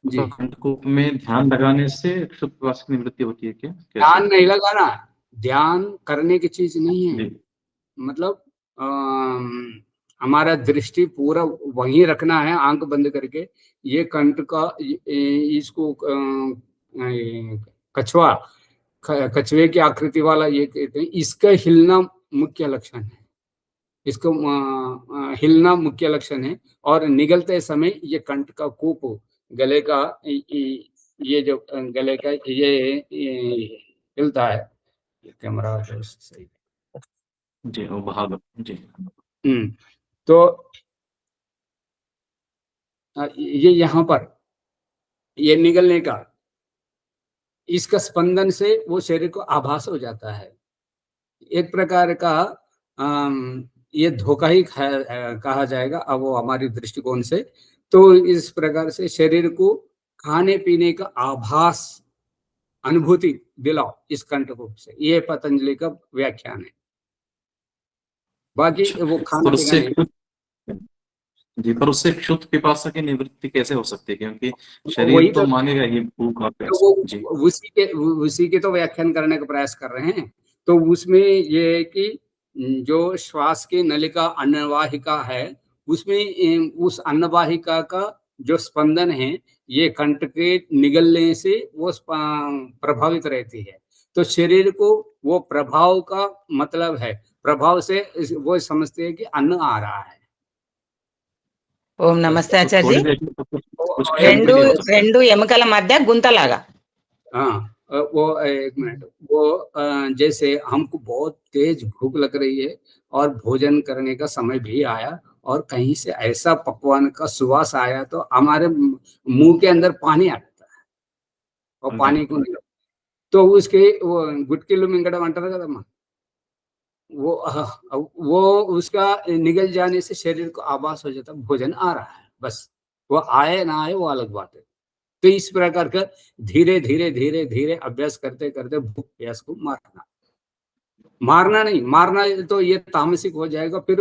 तो कंठकूप में ध्यान लगाने से पिपासा की निवृत्ति होती है क्या? ध्यान नहीं लगाना, ध्यान करने की चीज नहीं है। मतलब हमारा दृष्टि पूरा वहीं रखना है, आंख बंद करके। ये कंठ का इसको कछुए की आकृति वाला ये कहते हैं, इसका हिलना मुख्य लक्षण है, इसको हिलना मुख्य लक्षण है। और निगलते समय ये कंठ का कूप, गले का ये जो गले का ये हिलता है। कैमरा सही जी, वो भाग जी। तो ये यहाँ पर ये निगलने का, इसका स्पंदन से वो शरीर को आभास हो जाता है। एक प्रकार का ये धोखा ही कहा जाएगा अब वो हमारी दृष्टिकोण से। तो इस प्रकार से शरीर को खाने पीने का आभास, अनुभूति दिलाओ इस कंठकूप से, ये पतंजलि का व्याख्यान है। बाकी वो खाना पीना जी, पर उससे क्षुद्ध पिपासा की निवृत्ति कैसे हो सकती है? क्योंकि शरीर तो मांगेगा ही भूख और प्यास। उसी के तो व्याख्यान करने का प्रयास कर रहे हैं। तो उसमें ये है कि जो श्वास की नलिका अन्नवाहिका है, उसमें उस अन्नवाहिका का जो स्पंदन है, ये कंठ के निगलने से वो प्रभावित रहती है। तो शरीर को वो प्रभाव का मतलब है, प्रभाव से वो समझते हैं कि अन्न आ रहा है। ఓం నమస్తే ఆచార్య రెండు ఎముకల మధ్య గుంతలాగా। हाँ, वो एक मिनट, वो जैसे हमको बहुत तेज भूख लग रही है और भोजन करने का समय भी आया और कहीं से ऐसा पकवान का सुवास आया तो हमारे मुंह के अंदर पानी आ जाता है और पानी को नहीं, तो उसके वो गुटकिलो मिंगड़म अंटाరు కదమ్మా, वो उसका निगल जाने से शरीर को आभास हो जाता भोजन आ रहा है। बस वो आए ना आए वो अलग बात है। तो इस प्रकार का धीरे धीरे धीरे धीरे अभ्यास करते करते भूख प्यास को मारना नहीं, मारना तो ये तामसिक हो जाएगा। फिर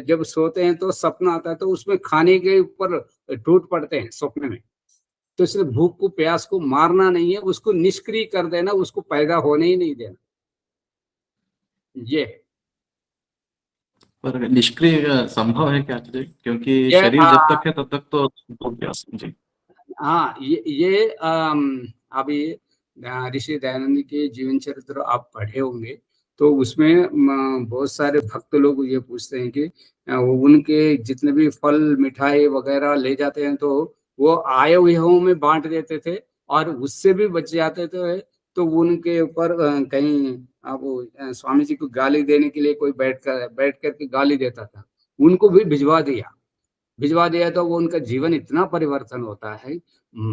जब सोते हैं तो सपना आता है तो उसमें खाने के ऊपर टूट पड़ते हैं स्वप्न में। तो इसलिए भूख को प्यास को मारना नहीं है, उसको निष्क्रिय कर देना, उसको पैदा होने ही नहीं देना। ये पर निष्क्रिय संभव है क्या? क्योंकि शरीर जब तक है तब तक तो भूख प्यास। जी हाँ, ये अभी ऋषि दयानंद के जीवन चरित्र आप पढ़े होंगे, तो उसमें बहुत सारे भक्त लोग ये पूछते हैं कि उनके जितने भी फल मिठाई वगैरह ले जाते हैं तो वो आए हुए में बांट देते थे और उससे भी बच जाते थे तो उनके ऊपर कहीं आप स्वामी जी को गाली देने के लिए कोई बैठ करके गाली देता था, उनको भी भिजवा दिया तो वो उनका जीवन इतना परिवर्तन होता है।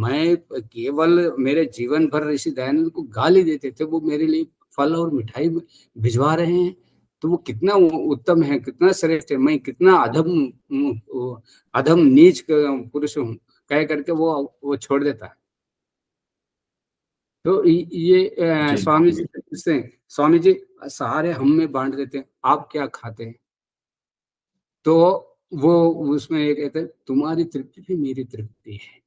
मैं केवल मेरे जीवन भर ऋषि दयानंद को गाली देते थे, वो मेरे लिए फल और मिठाई भिजवा रहे हैं, तो वो कितना उत्तम है, कितना श्रेष्ठ है, मैं कितना अधम नीच पुरुष हूँ कह करके वो छोड़ देता है। तो ये स्वामी जी से स्वामी जी सारे हम में बांट देते हैं, आप क्या खाते हैं? तो वो उसमें ये कहते हैं, तुम्हारी तृप्ति भी मेरी तृप्ति है।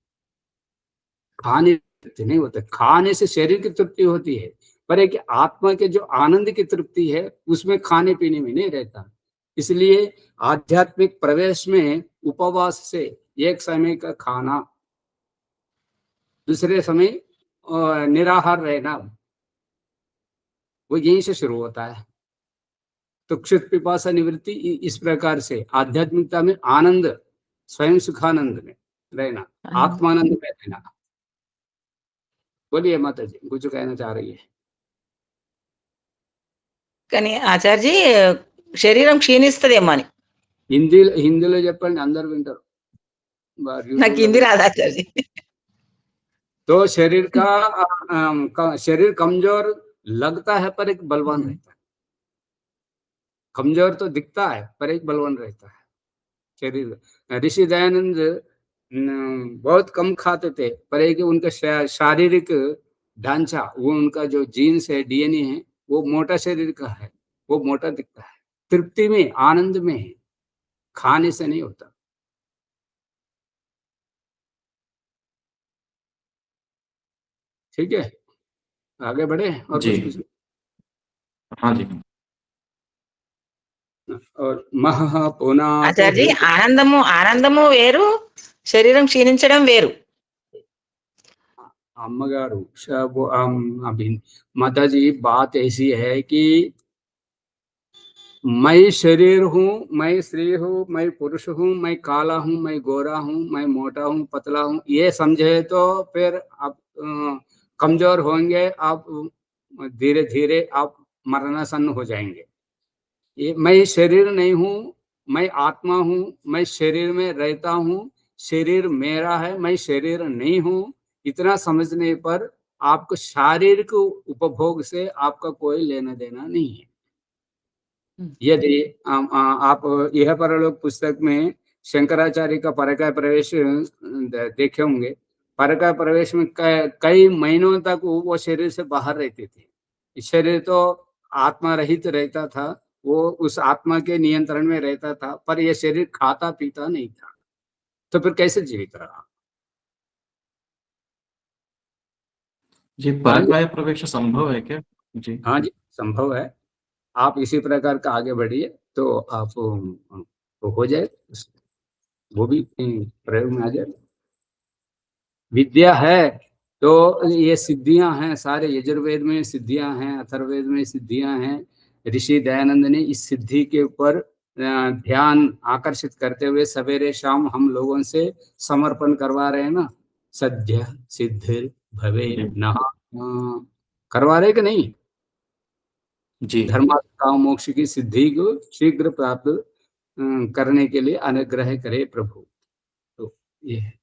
खाने तृप्ति नहीं होता, खाने से शरीर की तृप्ति होती है, पर एक आत्मा के जो आनंद की तृप्ति है उसमें खाने पीने में नहीं रहता। इसलिए आध्यात्मिक प्रवेश में उपवास से एक समय का खाना, दूसरे समय निराहार रहना, वो यहीं से शुरू होता है। तो क्षुत पिपासा निवृत्ति इस प्रकार से आध्यात्मिकता में आनंद, स्वयं सुखानंद में रहना, आत्मानंद में रहना। बोलिए माता जी, कुछ कहना चाह रही है? కానీ ఆచార్జీ శరీరం క్షీణిస్తదేమో అని హిందీలో చెప్పండి, అందరు వింటారు। నాకు హిందీ రాదు ఆచార్జీ। तो शरीर शरीर कमजोर लगता है पर एक बलवान रहता है। कमजोर तो दिखता है पर एक बलवान रहता है शरीर। ऋषि दयानंद बहुत कम खाते थे, पर एक उनका शारीरिक ढांचा, वो उनका जो जीन्स है, डीएनए है, वो मोटा शरीर का है, वो मोटा दिखता है। तृप्ति में, आनंद में है, खाने से नहीं होता। ठीक है, आगे बढ़े और जी। कुछ? हाँ जी। और महापुना ఆచార్జీ ఆనందము వేరు, శరీరం క్షీణించడం వేరు। अम्मगारू अभी माता जी, बात ऐसी है कि मैं शरीर हूँ, मैं स्त्री हूँ, मैं पुरुष हूँ, मैं काला हूँ, मैं गोरा हूँ, मैं मोटा हूँ, पतला हूँ, ये समझे तो फिर आप कमजोर होंगे, आप धीरे धीरे आप मरणासन्न हो जाएंगे। ये मैं शरीर नहीं हूँ, मैं आत्मा हूँ, मैं शरीर में रहता हूँ, शरीर मेरा है, मैं शरीर नहीं हूँ, इतना समझने पर आपको शारीरिक उपभोग से आपका कोई लेना देना नहीं है। यदि आप यह परलोक पुस्तक में शंकराचार्य का परकाय प्रवेश देखे होंगे। परकाय प्रवेश में कई महीनों तक वो शरीर से बाहर रहते थे। शरीर तो आत्मा रहित रहता था, वो उस आत्मा के नियंत्रण में रहता था, पर यह शरीर खाता पीता नहीं था, तो फिर कैसे जीवित रहा? जी, परकाय प्रवेश संभव है क्या? जी हाँ जी, संभव है। आप इसी प्रकार का आगे बढ़िए तो आप तो हो जाए, वो भी प्रयोग में आ जाए। विद्या है तो ये सिद्धियां हैं, सारे यजुर्वेद में सिद्धियां हैं, अथर्ववेद में सिद्धियां हैं। ऋषि दयानंद ने इस सिद्धि के ऊपर ध्यान आकर्षित करते हुए सवेरे शाम हम लोगों से समर्पण करवा रहे हैं ना, सद्य सिद्धिर भवे नहा, करवा रहे कि नहीं? जी। धर्मार्थ काम मोक्ष की सिद्धि को शीघ्र प्राप्त करने के लिए अनुग्रह करे प्रभु। तो ये है।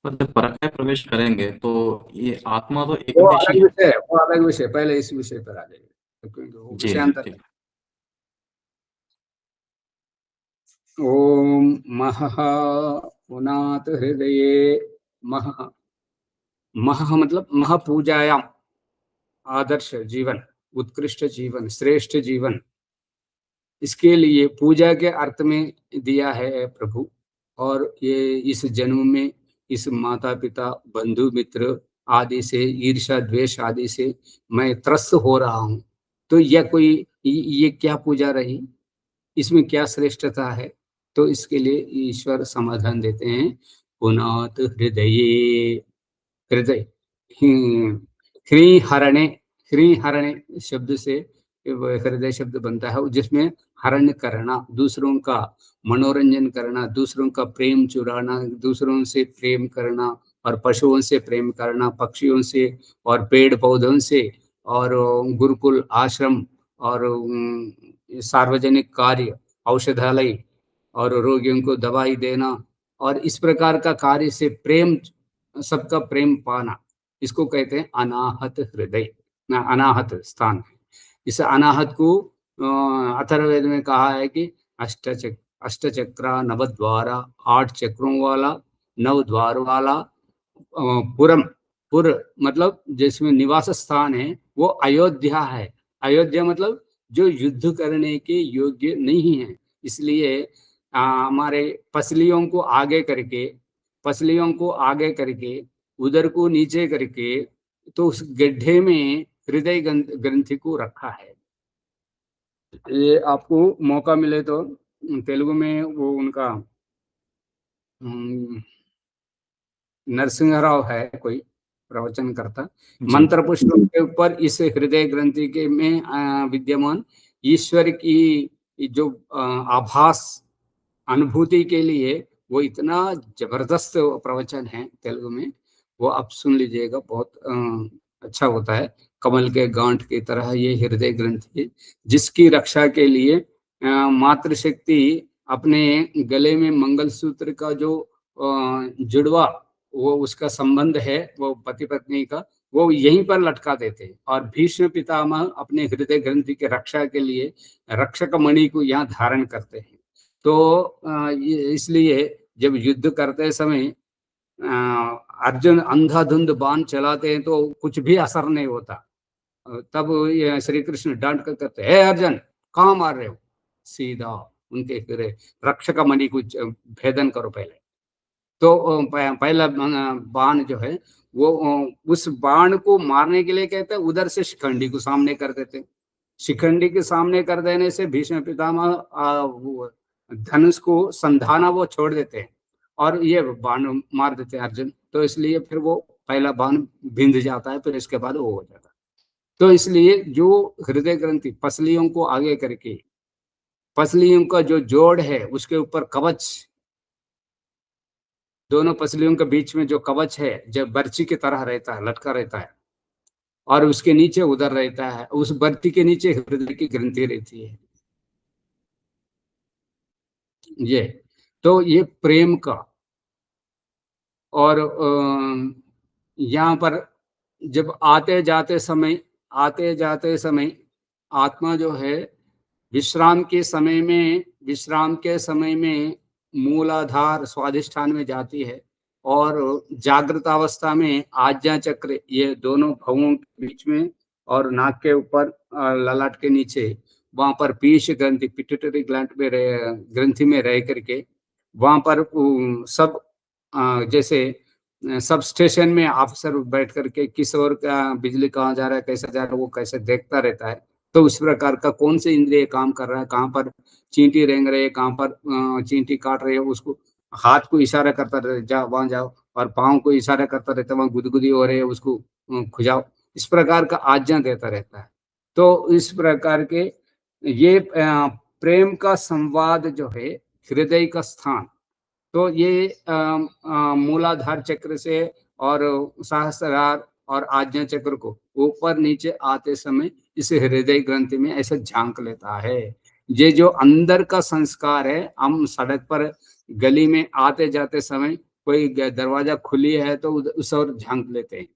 पर जब परकाय प्रवेश करेंगे तो ये आत्मा तो एक वो अलग विषय है, वो अलग विषय, पहले इस विषय पर आ जाएगा क्योंकि वो विषयांतर है। ओम महः पुनात हृदये महः, महः मतलब महापूजायाम, आदर्श जीवन, उत्कृष्ट जीवन, श्रेष्ठ जीवन, इसके लिए पूजा के अर्थ में दिया है प्रभु। और ये इस जन्म में इस माता पिता बंधु मित्र आदि से, ईर्ष्या द्वेष आदि से मैं त्रस्त हो रहा हूँ, तो ये क्या पूजा रही, इसमें क्या श्रेष्ठता है? तो इसके लिए ईश्वर समाधान देते हैं, पुनात हृदये, हृदय ह्री हरणे शब्द से हृदय शब्द बनता है, जिसमें हरण करना, दूसरों का मनोरंजन करना, दूसरों का प्रेम चुराना, दूसरों से प्रेम करना, और पशुओं से प्रेम करना, पक्षियों से और पेड़ पौधों से और गुरुकुल आश्रम और सार्वजनिक कार्य, औषधालय और रोगियों को दवाई देना और इस प्रकार का कार्य से प्रेम, सबका प्रेम पाना, इसको कहते हैं अनाहत हृदय, अनाहत स्थान। इस अनाहत को अथर्ववेद में कहा है कि अष्टचक्रा नवद्वारा, 8 चक्रों वाला, 9 द्वार वाला पुरम, पुर मतलब जिसमें निवास स्थान है वो अयोध्या है। अयोध्या मतलब जो युद्ध करने के योग्य नहीं है, इसलिए हमारे पसलियों को आगे करके उदर को नीचे करके तो उस गड्ढे में हृदय ग्रंथि को रखा है। ये आपको मौका मिले तो तेलुगु में वो उनका नरसिंह राव है कोई प्रवचन करता, मंत्र पुष्प के ऊपर इस हृदय ग्रंथि के में विद्यमान ईश्वर की जो आभास अनुभूति के लिए वो इतना जबरदस्त प्रवचन है तेलुगु में, वो आप सुन लीजिएगा, बहुत अच्छा होता है। कमल के गांठ की तरह ये हृदय ग्रंथि, जिसकी रक्षा के लिए मातृशक्ति अपने गले में मंगलसूत्र का जो जुड़वा, वो उसका संबंध है, वो पति पत्नी का, वो यहीं पर लटका देते हैं। और भीष्म पितामह अपने हृदय ग्रंथि के रक्षा के लिए रक्षक मणि को यहाँ धारण करते हैं। तो इसलिए जब युद्ध करते समय अर्जुन अंधाधुंध बाण चलाते हैं तो कुछ भी असर नहीं होता, तब श्री कृष्ण डांट कर कहते हैं, अर्जुन कहाँ मार रहे हो, सीधा उनके हृदय रक्षक मणि को भेदन करो पहले। तो पहला बाण जो है वो उस बाण को मारने के लिए कहते हैं उधर से शिखंडी को सामने कर देते। शिखंडी के सामने कर देने से भीष्म पितामह धनुष को संधाना वो छोड़ देते हैं और ये बाण मार देते हैं अर्जुन। तो इसलिए फिर वो पहला बाण बिंद जाता है, फिर इसके बाद वो हो जाता है। तो इसलिए जो हृदय ग्रंथि पसलियों को आगे करके, पसलियों का जो जोड़ है उसके ऊपर कवच, दोनों पसलियों के बीच में जो कवच है जब बर्ची की तरह रहता है, लटका रहता है, और उसके नीचे उधर रहता है, उस बर्ची के नीचे हृदय की ग्रंथि रहती है। ये तो ये प्रेम का। और यहाँ पर जब आते जाते समय आत्मा जो है विश्राम के समय में मूलाधार स्वाधिष्ठान में जाती है, और जागृत अवस्था में आज्ञा चक्र, ये दोनों भवों के बीच में और नाक के ऊपर ललाट के नीचे, वहां पर पीयूष ग्रंथि, पिट्यूटरी ग्लैंड में ग्रंथि में रह करके वहां पर सब जैसे सब स्टेशन में ऑफिसर बैठ करके किस ओर का बिजली कहाँ जा रहा है, कैसे जा रहा है, वो कैसे देखता रहता है। तो उस प्रकार का कौन से इंद्रिय काम कर रहा है, कहाँ पर चींटी रेंग रहे है, कहाँ पर चींटी काट रहे है, उसको हाथ को इशारा करता रहता, जाओ वहां जाओ, और पाँव को इशारा करता रहता, वहां गुदगुदी हो रहे है, उसको खुजाओ, इस प्रकार का आज्ञा देता रहता है। तो इस प्रकार के ये प्रेम का संवाद जो है हृदय का स्थान, तो ये मूलाधार चक्र से और सहस्त्रार और आज्ञा चक्र को ऊपर नीचे आते समय इस हृदय ग्रंथि में ऐसे झांक लेता है। ये जो अंदर का संस्कार है, हम सड़क पर गली में आते जाते समय कोई दरवाजा खुली है तो उस ओर झांक लेते हैं,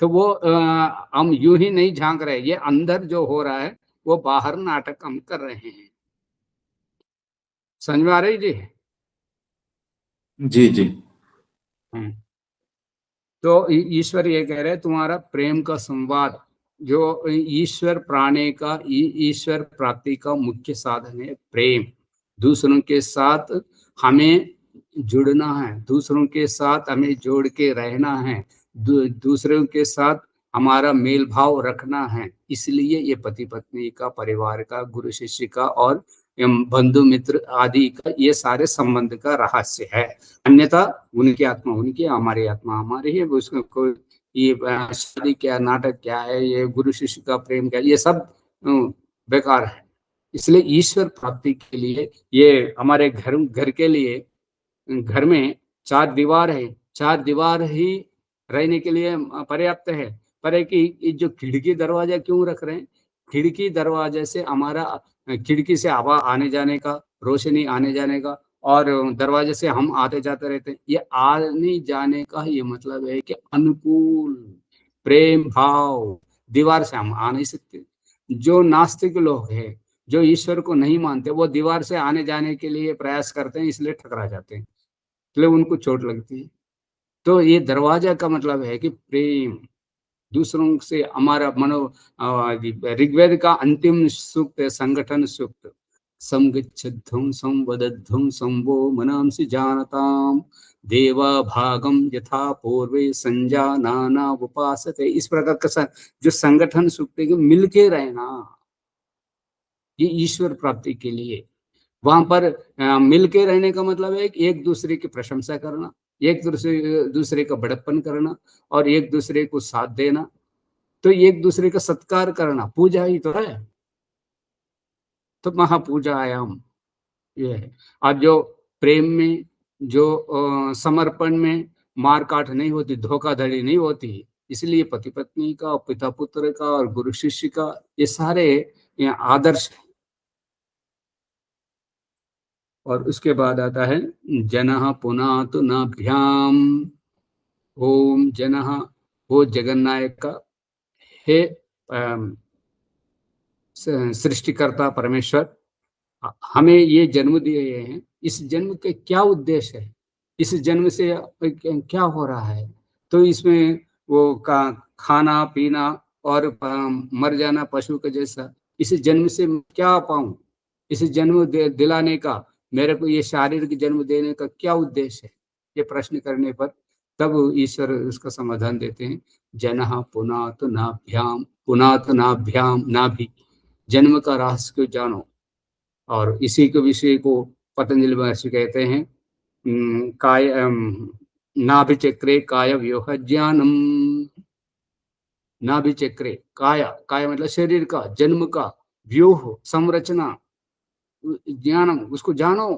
तो वो हम यूं ही नहीं झांक रहे, ये अंदर जो हो रहा है वो बाहर नाटक हम कर रहे हैं। समझ में आ रही जी? जी जी। तो ईश्वर ये कह रहे हैं तुम्हारा प्रेम का संवाद जो ईश्वर प्राणी का, ईश्वर प्राप्ति का मुख्य साधन है प्रेम। दूसरों के साथ हमें जुड़ना है, दूसरों के साथ हमें जोड़ के रहना है, दूसरों के साथ हमारा मेल भाव रखना है। इसलिए ये पति पत्नी का, परिवार का, गुरु शिष्य का और बंधु मित्र आदि का ये सारे संबंध का रहस्य है। अन्यथा उनकी आत्मा उनकी, हमारी आत्मा हमारी है, उसमें कोई ये शादी क्या, नाटक क्या है, ये गुरु शिष्य का प्रेम क्या, ये सब बेकार है। इसलिए ईश्वर प्राप्ति के लिए ये हमारे घर के लिए, घर में 4 दीवार है, चार दीवार ही रहने के लिए पर्याप्त है। पर है कि जो खिड़की दरवाजा क्यों रख रहे हैं? खिड़की दरवाजे से हमारा खिड़की से हवा आने जाने का, रोशनी आने जाने का, और दरवाजे से हम आते जाते रहते हैं। ये आने जाने का ये मतलब है कि अनुकूल प्रेम भाव, दीवार से हम आ नहीं सकते। जो नास्तिक लोग हैं, जो ईश्वर को नहीं मानते, वो दीवार से आने जाने के लिए प्रयास करते हैं, इसलिए ठकरा जाते हैं, इसलिए उनको चोट लगती है। तो ये दरवाजा का मतलब है कि प्रेम, दूसरों से हमारा ऋग्वेद का अंतिम सूक्त है संगठन सूक्त। संगच्छध्वं संवदध्वं संवो मनांसि जानताम देवा भागम यथा पूर्वे संजानाना उपासते। इस प्रकार का जो संगठन सूक्त है कि मिलके रहना, ये ईश्वर प्राप्ति के लिए। वहां पर मिलके रहने का मतलब है कि एक दूसरे की प्रशंसा करना, एक दूसरे का बड़प्पन करना, और एक दूसरे को साथ देना, तो एक दूसरे का सत्कार करना, पूजा ही तो है। तो महापूजायाम ये है। अब जो प्रेम में, जो समर्पण में मार काट नहीं होती, धोखाधड़ी नहीं होती, इसलिए पति पत्नी का, पिता पुत्र का और गुरु शिष्य का, ये सारे आदर्श। और उसके बाद आता है जनः पुनातु नाभ्याम। ओम जनः, वो जगन्नायक का, हे सृष्टिकर्ता परमेश्वर, हमें ये जन्म दिए हैं। इस जन्म के क्या उद्देश्य है? इस जन्म से क्या हो रहा है? तो इसमें वो खाना पीना और मर जाना पशु के जैसा, इस जन्म से क्या पाऊं? इस जन्म दिलाने का, मेरे को ये शारीरिक जन्म देने का क्या उद्देश्य है? ये प्रश्न करने पर तब ईश्वर उसका समाधान देते हैं। जनः पुनात नाभ्याम, पुनात नाभ्याम, नाभि, जन्म का रहस्य को जानो। और इसी के विषय को पतंजलि महर्षि कहते हैं काय नाभि चक्रे काय व्यूह ज्ञानम। नाभि चक्रे काया, काया मतलब शरीर का, जन्म का, व्यूह संरचना, ज्ञानम, उसको जानो,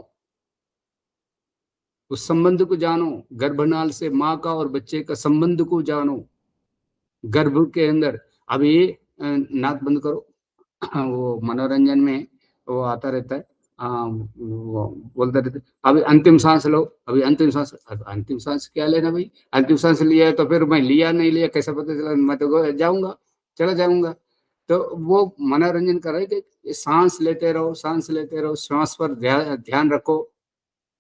उस संबंध को जानो, गर्भनाल से माँ का और बच्चे का संबंध को जानो। गर्भ के अंदर, अभी नाक बंद करो, वो मनोरंजन में वो आता रहता है, वो बोलते रहते, अभी अंतिम सांस लो, अभी अंतिम सांस। अंतिम सांस क्या लेना भाई? अंतिम सांस लिया है तो फिर मैं लिया नहीं लिया कैसे पता चला? मैं तो जाऊंगा, चला जाऊंगा। तो वो मनोरंजन कर रहे कि सांस लेते रहो, सांस लेते रहो, श्वास पर ध्यान रखो।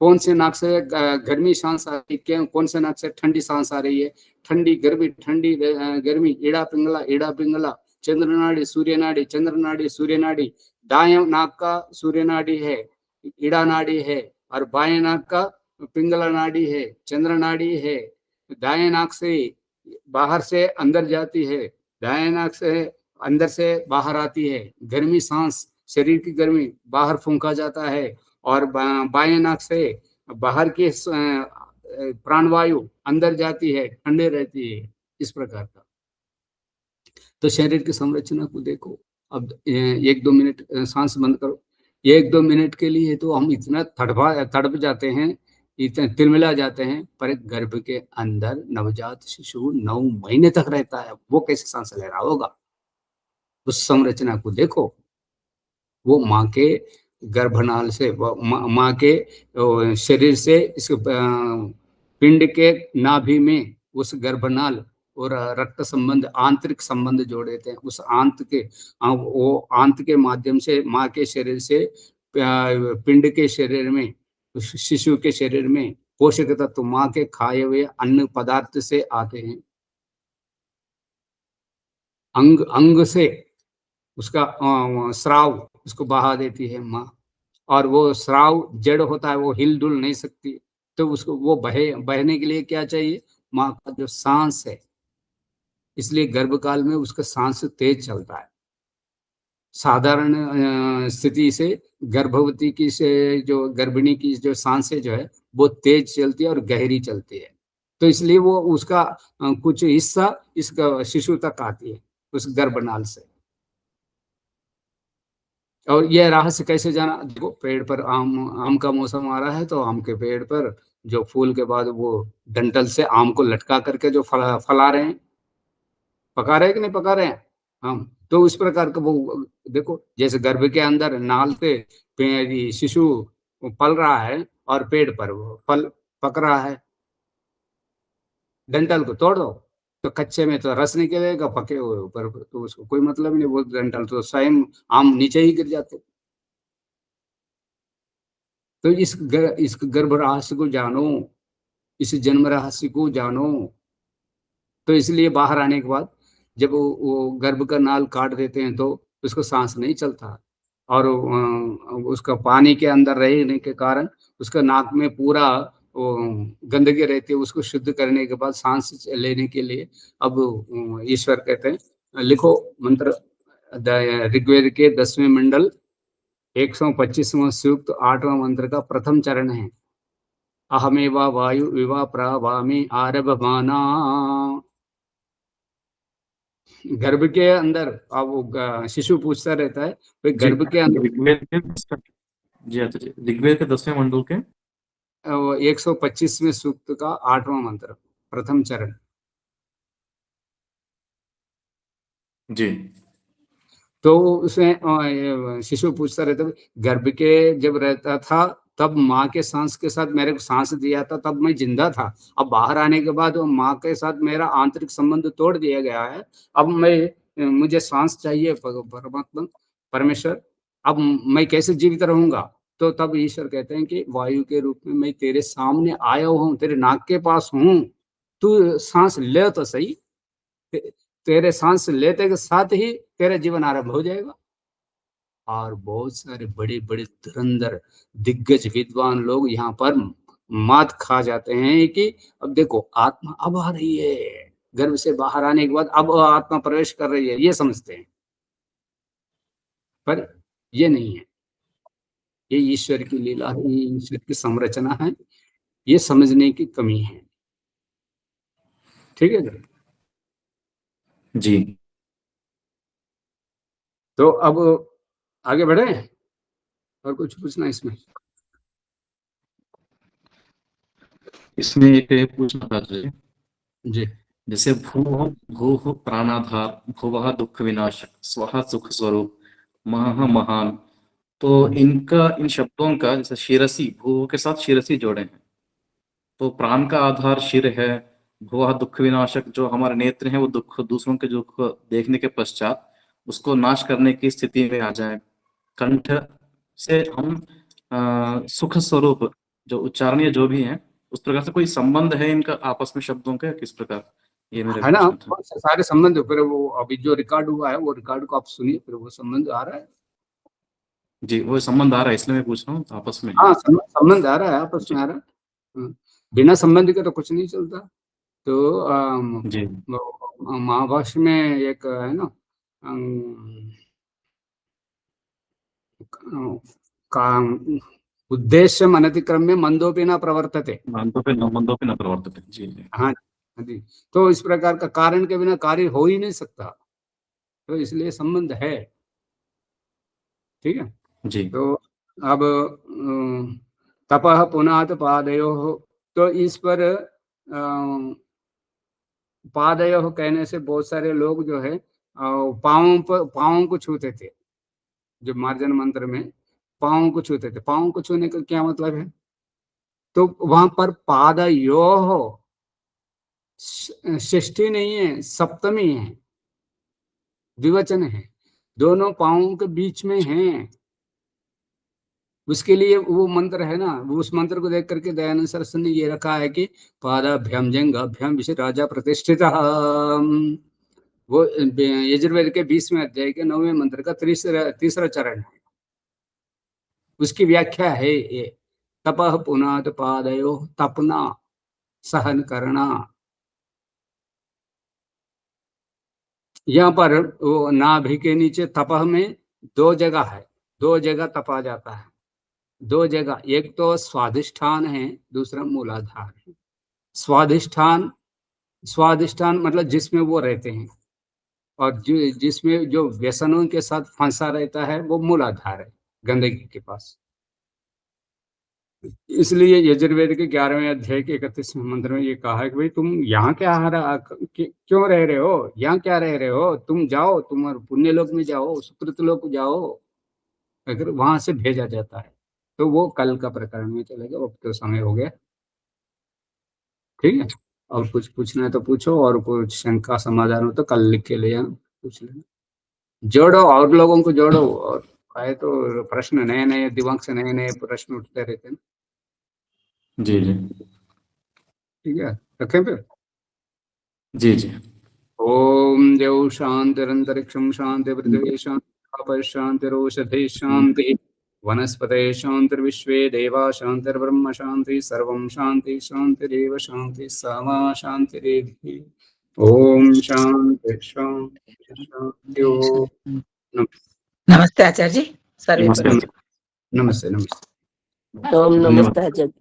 कौन से नाक से गर्मी सांस आ रही है, कौन से नाक से ठंडी सांस आ रही है, ठंडी गर्मी, ठंडी गर्मी, ईड़ा पिंगला, ईड़ा पिंगला, चंद्र नाड़ी सूर्य नाड़ी, चंद्र नाड़ी सूर्य नाड़ी। दाएं नाक का सूर्य नाड़ी है, ईड़ा नाड़ी है, और बाएं नाक का पिंगला नाड़ी है, चंद्र नाड़ी है। दाएं नाक से बाहर से अंदर जाती है, दाएं नाक से अंदर से बाहर आती है। गर्मी सांस, शरीर की गर्मी बाहर फूंका जाता है, और बाएं नाक से बाहर की प्राणवायु अंदर जाती है, ठंडे रहती है। इस प्रकार का तो शरीर की संरचना को देखो। अब 1-2 मिनट सांस बंद करो, 1-2 मिनट के लिए तो हम इतना तड़प जाते हैं, इतने तिलमिला जाते हैं, पर एक गर्भ के अंदर नवजात शिशु 9 महीने तक रहता है, वो कैसे सांस ले रहा होगा? उस संरचना को देखो। वो माँ के गर्भनाल से, माँ के शरीर से, इस पिंड के नाभि में उस गर्भनाल और रक्त संबंध, आंतरिक संबंध जोड़े थे। उस वो आंत के माध्यम से माँ के शरीर से पिंड के शरीर में, उस शिशु के शरीर में पोषक तत्व माँ के खाए हुए अन्न पदार्थ से आते हैं। अंग अंग से उसका स्राव उसको बहा देती है माँ, और वो स्राव जड़ होता है, वो हिल डुल नहीं सकती। तो उसको वो बहने के लिए क्या चाहिए? माँ का जो सांस है। इसलिए गर्भकाल में उसका सांस तेज चलता है। साधारण स्थिति से गर्भवती की से, जो गर्भिणी की जो सांसें जो है वो तेज चलती है और गहरी चलती है। तो इसलिए वो उसका कुछ हिस्सा इसका शिशु तक आती है, उस गर्भनाल से। और यह रहस्य कैसे जाना? देखो, पेड़ पर आम का मौसम आ रहा है, तो आम के पेड़ पर जो फूल के बाद वो डंठल से आम को लटका करके जो फला रहे हैं, पका रहे हैं कि नहीं पका रहे हैं हम, तो उस प्रकार का वो देखो, जैसे गर्भ के अंदर नाल से शिशु पल रहा है और पेड़ पर वो फल पक रहा है, डंठल को तोड़ दो तो कच्चे में तो रस निकलेगा, पके हुए ऊपर तो उसको कोई मतलब नहीं, वो डंठल तो स्वयं आम नीचे ही गिर जाते। तो इस गर्भ रहस्य को जानो, इस जन्म रहस्य को जानो। तो इसलिए बाहर आने के बाद जब वो गर्भ का नाल काट देते हैं तो उसको सांस नहीं चलता, और उसका पानी के अंदर रहने के कारण उसका नाक में पूरा वो गंदगी रहती है, उसको शुद्ध करने के बाद सांस लेने के लिए अब ईश्वर कहते हैं, लिखो मंत्र, ऋग्वेद के 10वें मंडल 125वां सूक्त 8वां मंत्र का प्रथम चरण है, अहमेवा वायु विवा प्रभामि आरभमाना। गर्भ के अंदर अब वो शिशु पूछता रहता है भाई गर्भ के अंदर, ऋग्वेद के जी अच्छा जी, ऋग्वेद के 10वें मंडल के 125वें सूक्त का 8वां मंत्र प्रथम चरण जी। तो उसमें शिशु पूछता रहता है गर्भ के जब रहता था तब माँ के सांस के साथ मेरे को सांस दिया था, तब मैं जिंदा था, अब बाहर आने के बाद माँ के साथ मेरा आंतरिक संबंध तोड़ दिया गया है, अब मुझे सांस चाहिए परमात्मा परमेश्वर, अब मैं कैसे जीवित रहूंगा। तो तब ईश्वर कहते हैं कि वायु के रूप में मैं तेरे सामने आया हूँ, तेरे नाक के पास हूँ, तू सांस ले तो सही, तेरे सांस लेते के साथ ही तेरा जीवन आरंभ हो जाएगा। और बहुत सारे बड़े बड़े धुरंधर दिग्गज विद्वान लोग यहाँ पर मात खा जाते हैं कि अब देखो आत्मा अब आ रही है, गर्भ से बाहर आने के बाद अब आत्मा प्रवेश कर रही है, ये समझते हैं, पर ये नहीं है, ये ईश्वर की लीला है, ये ईश्वर की संरचना है, ये समझने की कमी है। ठीक है जी। तो अब आगे बढ़े, और कुछ पूछना इसमें? इसमें एक पूछना था जी, जैसे भू प्राणाधार, भुवः दुख विनाशक, स्वः सुख स्वरूप, महः महान, तो इनका इन शब्दों का जैसे शिरसी, भू के साथ शिरसी जोड़े हैं, तो प्राण का आधार शिर है, भुवः दुख विनाशक, जो हमारे नेत्र हैं वो दुख, दूसरों के दुख देखने के पश्चात उसको नाश करने की स्थिति में आ जाए, कंठ से हम सुख स्वरूप, जो उच्चारणीय जो भी है, उस प्रकार से कोई संबंध है इनका आपस में शब्दों का, किस प्रकार, ये मेरा है ना, प्रश्न था। बहुत से सारे संबंध, फिर वो अभी जो रिकॉर्ड हुआ है वो रिकॉर्ड को आप सुनिए, फिर वो संबंध आ रहा है। जी, वो संबंध आ रहा है, इसलिए मैं पूछ रहा हूँ आपस में। हाँ, संबंध आ रहा है, आपस में आ रहा है। बिना संबंध के तो कुछ नहीं चलता। तो जी महाभाष्य में एक है ना, का उद्देश्य अनतिक्रम में मंदोपि न प्रवर्तते, मंदों पे न प्रवर्तते। जी जी हाँ जी। तो इस प्रकार का कारण के बिना कार्य हो ही नहीं सकता, तो इसलिए संबंध है। ठीक है, जी तो अब तपः पुनात पादयो, तो इस पर पादयो कहने से बहुत सारे लोग जो है पाँवों को छूते थे, जो मार्जन मंत्र में पाँवों को छूते थे, पाँवों को छूने का क्या मतलब है, तो वहां पर पादयो षष्ठी नहीं है, सप्तमी है, द्विवचन है, दोनों पाँवों के बीच में है। उसके लिए वो मंत्र है ना, उस मंत्र को देख करके दयानंद सरस्वती ने ये रखा है कि पादाभ्याम जंगाभ्याम विषय राजा प्रतिष्ठित, वो यजुर्वेद के 20वें अध्याय के 9वें मंत्र का तीसरा चरण है, उसकी व्याख्या है ये, तपः पुनात पादयो, तपना, सहन करना। यहाँ पर वो नाभि के नीचे तपह में दो जगह है, दो जगह तपा जाता है, दो जगह, एक तो स्वाधिष्ठान है, दूसरा मूलाधार है। स्वाधिष्ठान, स्वाधिष्ठान मतलब जिसमें वो रहते हैं, और जिसमें जो व्यसनों के साथ फंसा रहता है वो मूलाधार है, गंदगी के पास। इसलिए यजुर्वेद के 11वें अध्याय के 31वें मंत्र में ये कहा है कि भाई तुम यहाँ क्यों रह रहे हो, यहाँ क्या रह रहे हो, तुम जाओ, तुम पुण्य लोक में जाओ, सुकृत लोक जाओ। अगर वहां से भेजा जाता है तो वो कल का प्रकरण में चलेगा। अब तो समय हो गया, ठीक है। और कुछ पूछना है तो पूछो, और कुछ शंका समाधान हो तो कल लिख के ले आना, पूछ लेना। जोड़ो और लोगों को जोड़ो, और आए तो प्रश्न नए नए दिमाग से नए नए प्रश्न उठते रहते हैं। जी जी ठीक है, रखें फिर। जी जी। ओम देव शांतिरंतरिक्षम शांति पृथ्वी शांति शांतिरोषधि शांति वनस्पते शांतिर्विश्वे देवा शांतिर्ब्रह्म शांति सर्वं शांति शांतिरेव शांति सामा शांतिरेधि। ओम शांति शांति शांति। ओम नमस्ते आचार्य जी, सर्वे नमस्ते। भवन्तु। नमस्ते नमस्ते। ओम धन्यवाद। नमस्ते आचार्य।